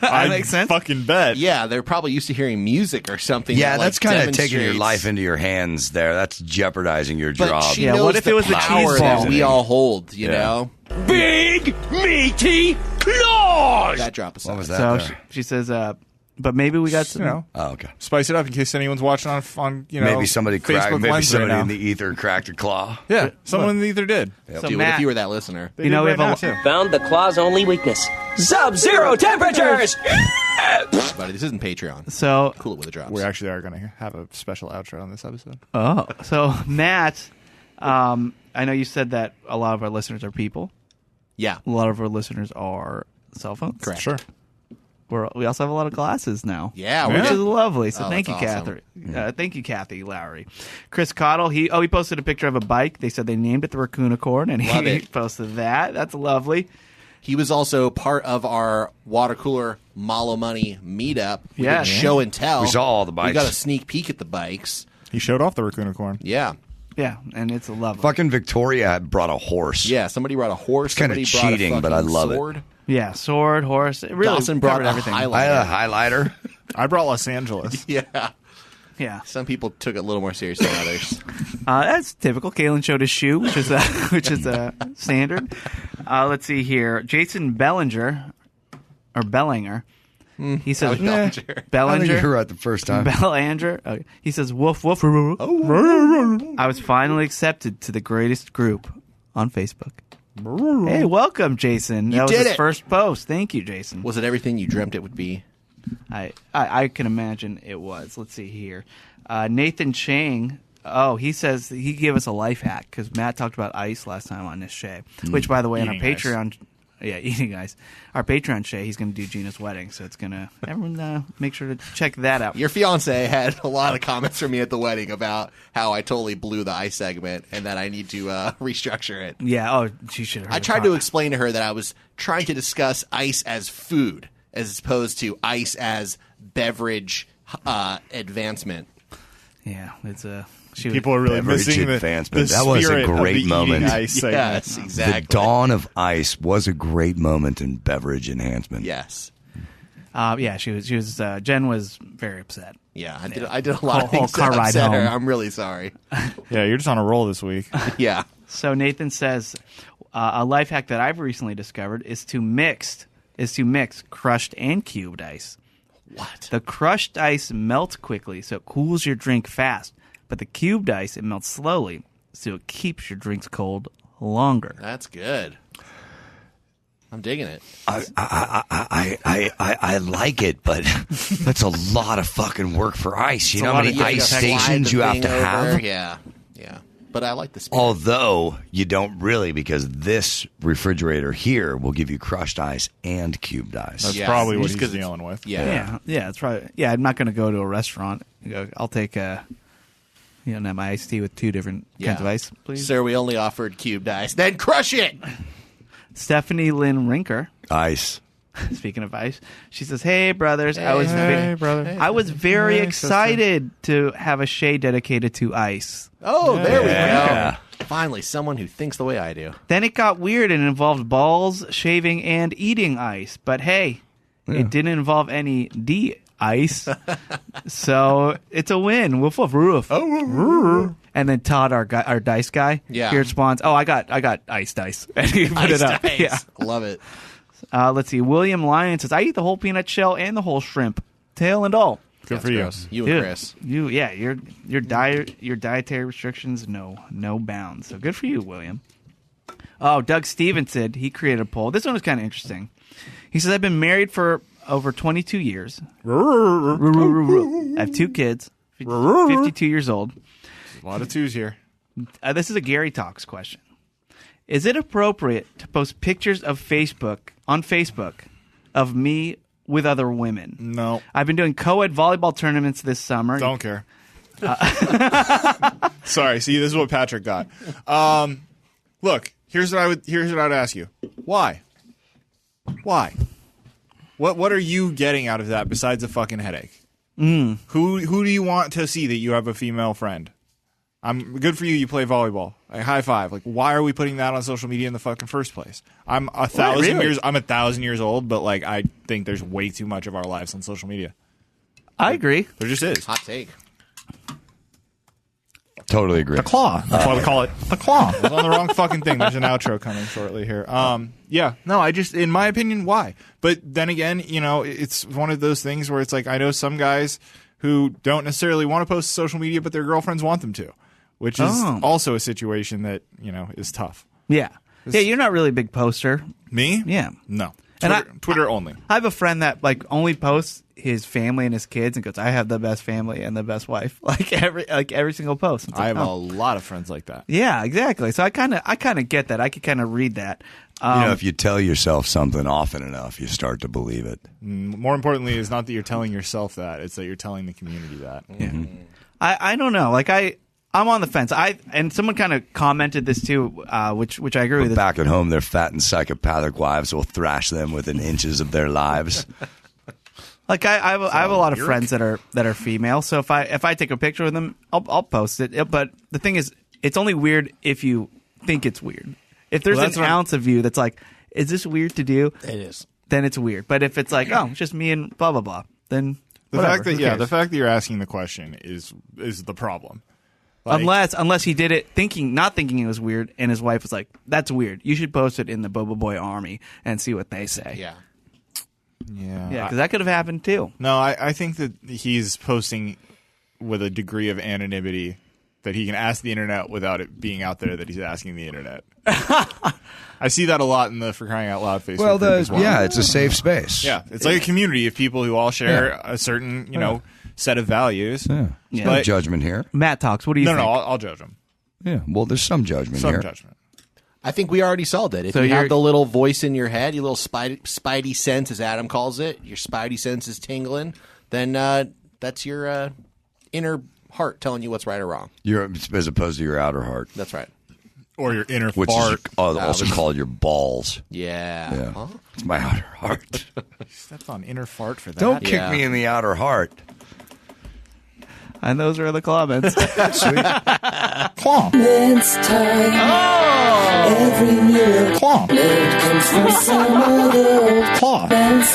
That makes sense. Fucking bet. Yeah, they're probably used to hearing music or something. Yeah, that, that's kind of demonstrates... taking your life into your hands there. That's jeopardizing your But job. she knows what if it was the power cheese ball? that we all hold, you know? Big, meaty claws! That drop aside. What was that? So there? she says, But maybe we got some. You know, Oh, okay. spice it up in case anyone's watching on Maybe somebody cracked. Facebook Maybe Lens somebody right now. in the ether cracked a claw. Yeah, someone in the ether did. So Dude, what Matt, if you were that listener? They You know, did we right have now, a- too. Found the claw's only weakness. Sub-zero temperatures! Buddy, this isn't Patreon. so Cool it with the drops. We actually are going to have a special outro on this episode. so Matt, I know you said that a lot of our listeners are people. Yeah. A lot of our listeners are cell phones. Correct. Sure. We also have a lot of glasses now. Yeah, Which we're is lovely. So Oh, thank you, that's awesome. Catherine. Thank you, Kathy Lowry. Chris Cottle, he posted a picture of a bike. They said they named it the Raccoonicorn, and Love he it. posted that. That's lovely. He was also part of our Watercooler Malo Money meetup. We Yeah. did show and tell. We saw all the We bikes. got a sneak peek at the bikes. He showed off the Raccoonicorn. Yeah. Yeah, and it's a lovely. Fucking Victoria had brought a horse. Yeah, somebody brought a horse. kinda Somebody brought a cheating, but I fucking love it. sword. Yeah, sword, horse. It really Dawson brought covered a everything. I highlighter. had a highlighter. I brought Los Angeles. Yeah. Yeah, Some people took it a little more seriously than others. that's typical. Kalen showed his shoe, which is standard. Let's see here. Jason Bellinger, or Bellinger. He says Bellinger. I think you Bellinger. were right the first time. Bellinger. He says woof woof. I was finally accepted to the greatest group on Facebook. Hey, welcome, Jason. That was did his it. first post. Thank you, Jason. Was it everything you dreamt it would be? I can imagine it was. Let's see here. Nathan Chang. Oh, he says he gave us a life hack because Matt talked about ice last time on this Shay. Which, by the way, on our Eating ice. Patreon, eating ice. Our Patreon Shay, he's going to do Gina's wedding, so it's going to everyone make sure to check that out. Your fiance had a lot of comments from me at the wedding about how I totally blew the ice segment and that I need to restructure it. Yeah. Oh, she should. I tried to explain to her that I was trying to discuss ice as food as opposed to ice as beverage advancement. Yeah, it's a. People are really Beverage missing the advancement. the That was a spirit of great the eating moment. Ice segment. Yes, exactly. The dawn of ice was a great moment in beverage enhancement. Yes. Yeah, she was. Jen was very upset. Yeah, I did a lot of Whole things car that ride upset her. home. I'm really sorry. Yeah, you're just on a roll this week. Yeah. So Nathan says a life hack that I've recently discovered is to mix crushed and cubed ice. What? The crushed ice melts quickly, so it cools your drink fast. But the cubed ice, it melts slowly, so it keeps your drinks cold longer. That's good. I'm digging it. I like it, but that's a lot of fucking work for ice. You know a how lot many of ice Slide stations the you have thing to over. have? Yeah. Yeah. But I like the spirit. Although you don't really, because this refrigerator here will give you crushed ice and cubed ice. That's Yeah, probably what just he's 'cause it's- dealing with. Yeah. Yeah, it's probably. Yeah, I'm not going to go to a restaurant. I'll take have my iced tea with two different kinds of ice, please. Sir, we only offered cubed ice. Then crush it. Stephanie Lynn Rinker. Ice. Speaking of ice, she says, "Hey brothers, Hey, brother. I was very Hey, excited to have a Shay dedicated to ice. Oh, there we Yeah. go. Finally, someone who thinks the way I do. Then it got weird and involved balls, shaving, and eating ice. But hey, it didn't involve any ice, so it's a win. Woof woof roof. Oh, And then Todd, our dice guy, Yeah. he responds, "Oh, I got ice dice," and he put it up. Yeah. Love it. Let's see. William Lyon says, "I eat the whole peanut shell and the whole shrimp, tail and all." Good That's for you. gross. You and Dude, Chris. your dietary restrictions no bounds. So good for you, William. Oh, Doug Stevens said he created a poll. This one was kind of interesting. He says, "I've been married for over 22 years. I have 2 kids, 52 years old. A lot of twos here. This is a Gary Talks question. Is it appropriate to post pictures of on Facebook of me with other women? No, I've been doing co-ed volleyball tournaments this summer. don't care. Sorry. See, this is what Patrick got. Look, here's what I'd ask you. Why? What are you getting out of that besides a fucking headache? Who do you want to see that you have a female friend? I'm good for you. You play volleyball. Like, high five. Like, why are we putting that on social media in the fucking first place? I'm 1,000 really? years. I'm 1,000 years old, but like, I think there's way too much of our lives on social media. I agree. There just is. Hot take. Totally agree. The claw. That's why we call it the claw. I was on the wrong fucking thing. There's an outro coming shortly here. Yeah. No, I just, in my opinion, why? But then again, it's one of those things where it's like, I know some guys who don't necessarily want to post to social media, but their girlfriends want them to, which is also a situation that, is tough. Yeah. Yeah, you're not really a big poster. Me? Yeah. No. And Twitter only. I have a friend that only posts his family and his kids and goes, "I have the best family and the best wife." Every single post. It's I like, have a lot of friends like that. Yeah, exactly. So I kind of get that. I could kind of read that. If you tell yourself something often enough, you start to believe it. More importantly, it's not that you're telling yourself that; it's that you're telling the community that. Yeah. I don't know. I'm on the fence. And someone kind of commented this too, which I agree with. Back at home, their fat and psychopathic wives will thrash them within inches of their lives. I have a lot of friends that are female. So if I take a picture with them, I'll post it. But the thing is, it's only weird if you think it's weird. If there's an ounce of you that's like, is this weird to do? It is. Then it's weird. But if it's like, oh, it's just me and blah blah blah, then the fact that you're asking the question is the problem. Unless he did it not thinking it was weird, and his wife was like, "That's weird. You should post it in the Boba Boy Army and see what they say." Yeah. Yeah, because that could have happened too. No, I think that he's posting with a degree of anonymity that he can ask the internet without it being out there that he's asking the internet. I see that a lot in the For Crying Out Loud Facebook group as well. Yeah, it's a safe space. Yeah, it's like a community of people who all share a certain, set of values. Yeah. There's no judgment here. Matt talks. What do you think? No, I'll judge him. Yeah, well, there's some judgment Some here. judgment. I think we already solved it. If So you have you're- the little voice in your head, your little spidey sense, as Adam calls it, your spidey sense is tingling, then that's your inner heart telling you what's right or wrong. As opposed to your outer heart, That's right. Or your inner which fart. is also called your balls. Yeah. Yeah, Huh? it's my outer heart. Stepped on inner fart for that. Don't kick Yeah. me in the outer heart. And those are the comments. Claw. Men's time. Every new Claw. nerd comes from some other Claw. man's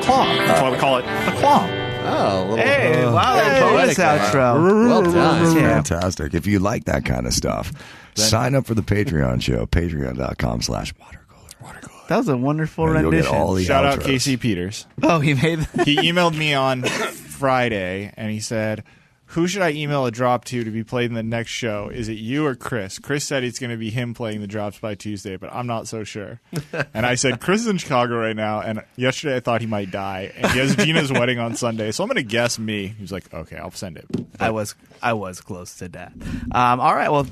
Claw. That's why we call it the claw. Oh, a little Hey, wow, that bonus poetic there. outro. Well done. Yeah. Fantastic. If you like that kind of stuff, sign up for the Patreon show, patreon.com/watercooler. That was a wonderful And you'll get rendition. all the Shout out outros. Casey Peters. Oh, he made that. He emailed me on Friday and he said, "Who should I email a drop to be played in the next show? Is it you or Chris?" Chris said it's going to be him playing the drops by Tuesday, but I'm not so sure. And I said, Chris is in Chicago right now, and yesterday I thought he might die. And he has Gina's wedding on Sunday, so I'm going to guess me. He was like, okay, I'll send it. I was close to death. All right, well,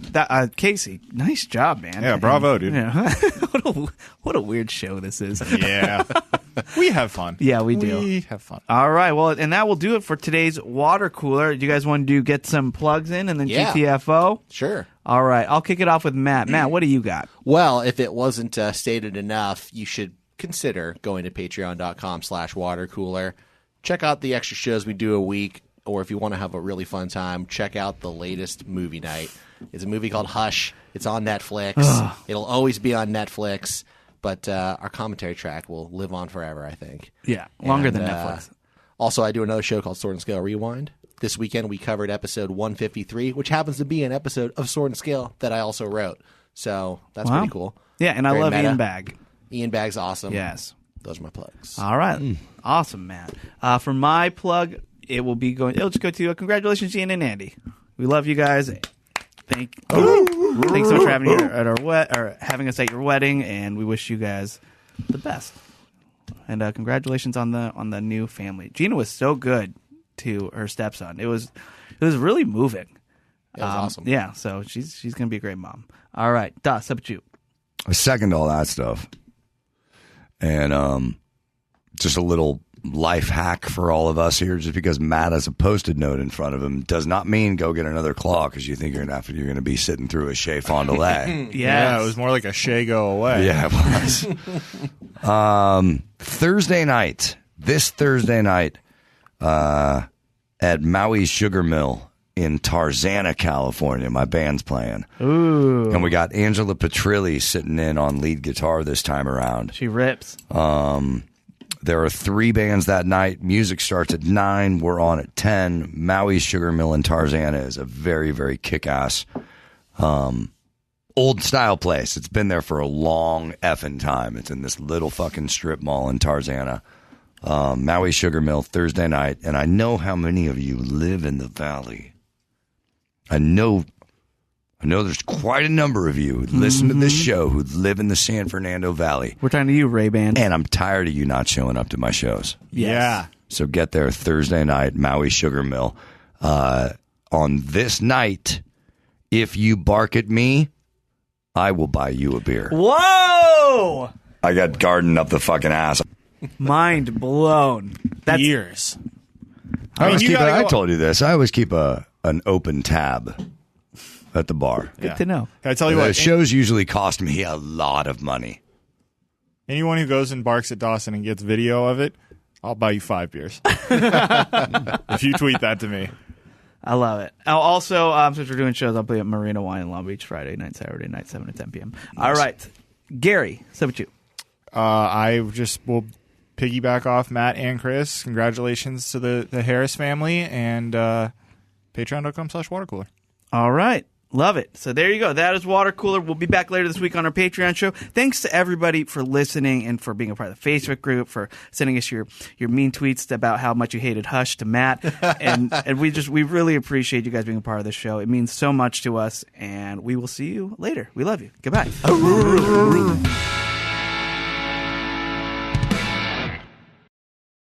Casey, nice job, man. Yeah, bravo, dude. Yeah. what a weird show this is. Yeah. We have fun. Yeah, we do. We have fun. All right, well, and that will do it for today's water cooler. Do you guys want to get some plugs in and then Yeah. GTFO? Sure. All right, I'll kick it off with Matt. Matt, what do you got? Well, if it wasn't stated enough, you should consider going to patreon.com/watercooler. Check out the extra shows we do a week, or if you want to have a really fun time, check out the latest movie night. It's a movie called Hush. It's on Netflix. It'll always be on Netflix, but our commentary track will live on forever, I think. Yeah, longer And, than Netflix. Also, I do another show called Sword and Scale Rewind. This weekend, we covered episode 153, which happens to be an episode of Sword and Scale that I also wrote. So that's Wow. pretty cool. Yeah, and I Very love meta. Ian Bagg. Ian Bagg's awesome. Yes. Those are my plugs. All right. Awesome, Matt. For my plug, it'll just go to congratulations, Gina and Andy. We love you guys. Thanks so much for having you at our having us at your wedding, and we wish you guys the best. And congratulations on the new family. Gina was so good to her stepson. It was really moving. It was awesome. Yeah, so she's gonna be a great mom. All right, Das, up to you. I second all that stuff. And just a little life hack for all of us here. Just because Matt has a Post-it note in front of him does not mean go get another claw because you think you're going to be sitting through a Shea Fond du Lait. Yeah, it was more like a Shay go away. Yeah, it was. This Thursday night, at Maui's Sugar Mill in Tarzana, California, my band's playing. Ooh, And we got Angela Petrilli sitting in on lead guitar this time around. she rips. There are 3 bands that night. Music starts at 9. We're on at 10. Maui's Sugar Mill in Tarzana is a very, very kick-ass old style place. It's been there for a long effing time. It's in this little fucking strip mall in Tarzana. Maui Sugar Mill Thursday night. And I know how many of you live in the valley. I know there's quite a number of you who listen to this show who live in the San Fernando Valley. We're talking to you, Ray-Ban. And I'm tired of you not showing up to my shows. Yeah. So get there Thursday night, Maui Sugar Mill. On this night, if you bark at me, I will buy you a beer. Whoa! I got garden up the fucking ass. Mind blown. That's Years. I told you this. I always keep an open tab at the bar. good to know. Can I tell you The what? shows usually cost me a lot of money. Anyone who goes and barks at Dawson and gets video of it, I'll buy you 5 beers. If you tweet that to me. I love it. Also, since we're doing shows, I'll be at Marina Wine in Long Beach Friday night, Saturday night, 7 to 10 p.m. Nice. All right. Gary, so with you. I just will piggyback off Matt and Chris. Congratulations to the Harris family, and patreon.com/watercooler. All right. Love it. So there you go. That is Watercooler. We'll be back later this week on our Patreon show. Thanks to everybody for listening and for being a part of the Facebook group, for sending us your mean tweets about how much you hated Hush to Matt. and we really appreciate you guys being a part of the show. It means so much to us, and we will see you later. We love you. Goodbye.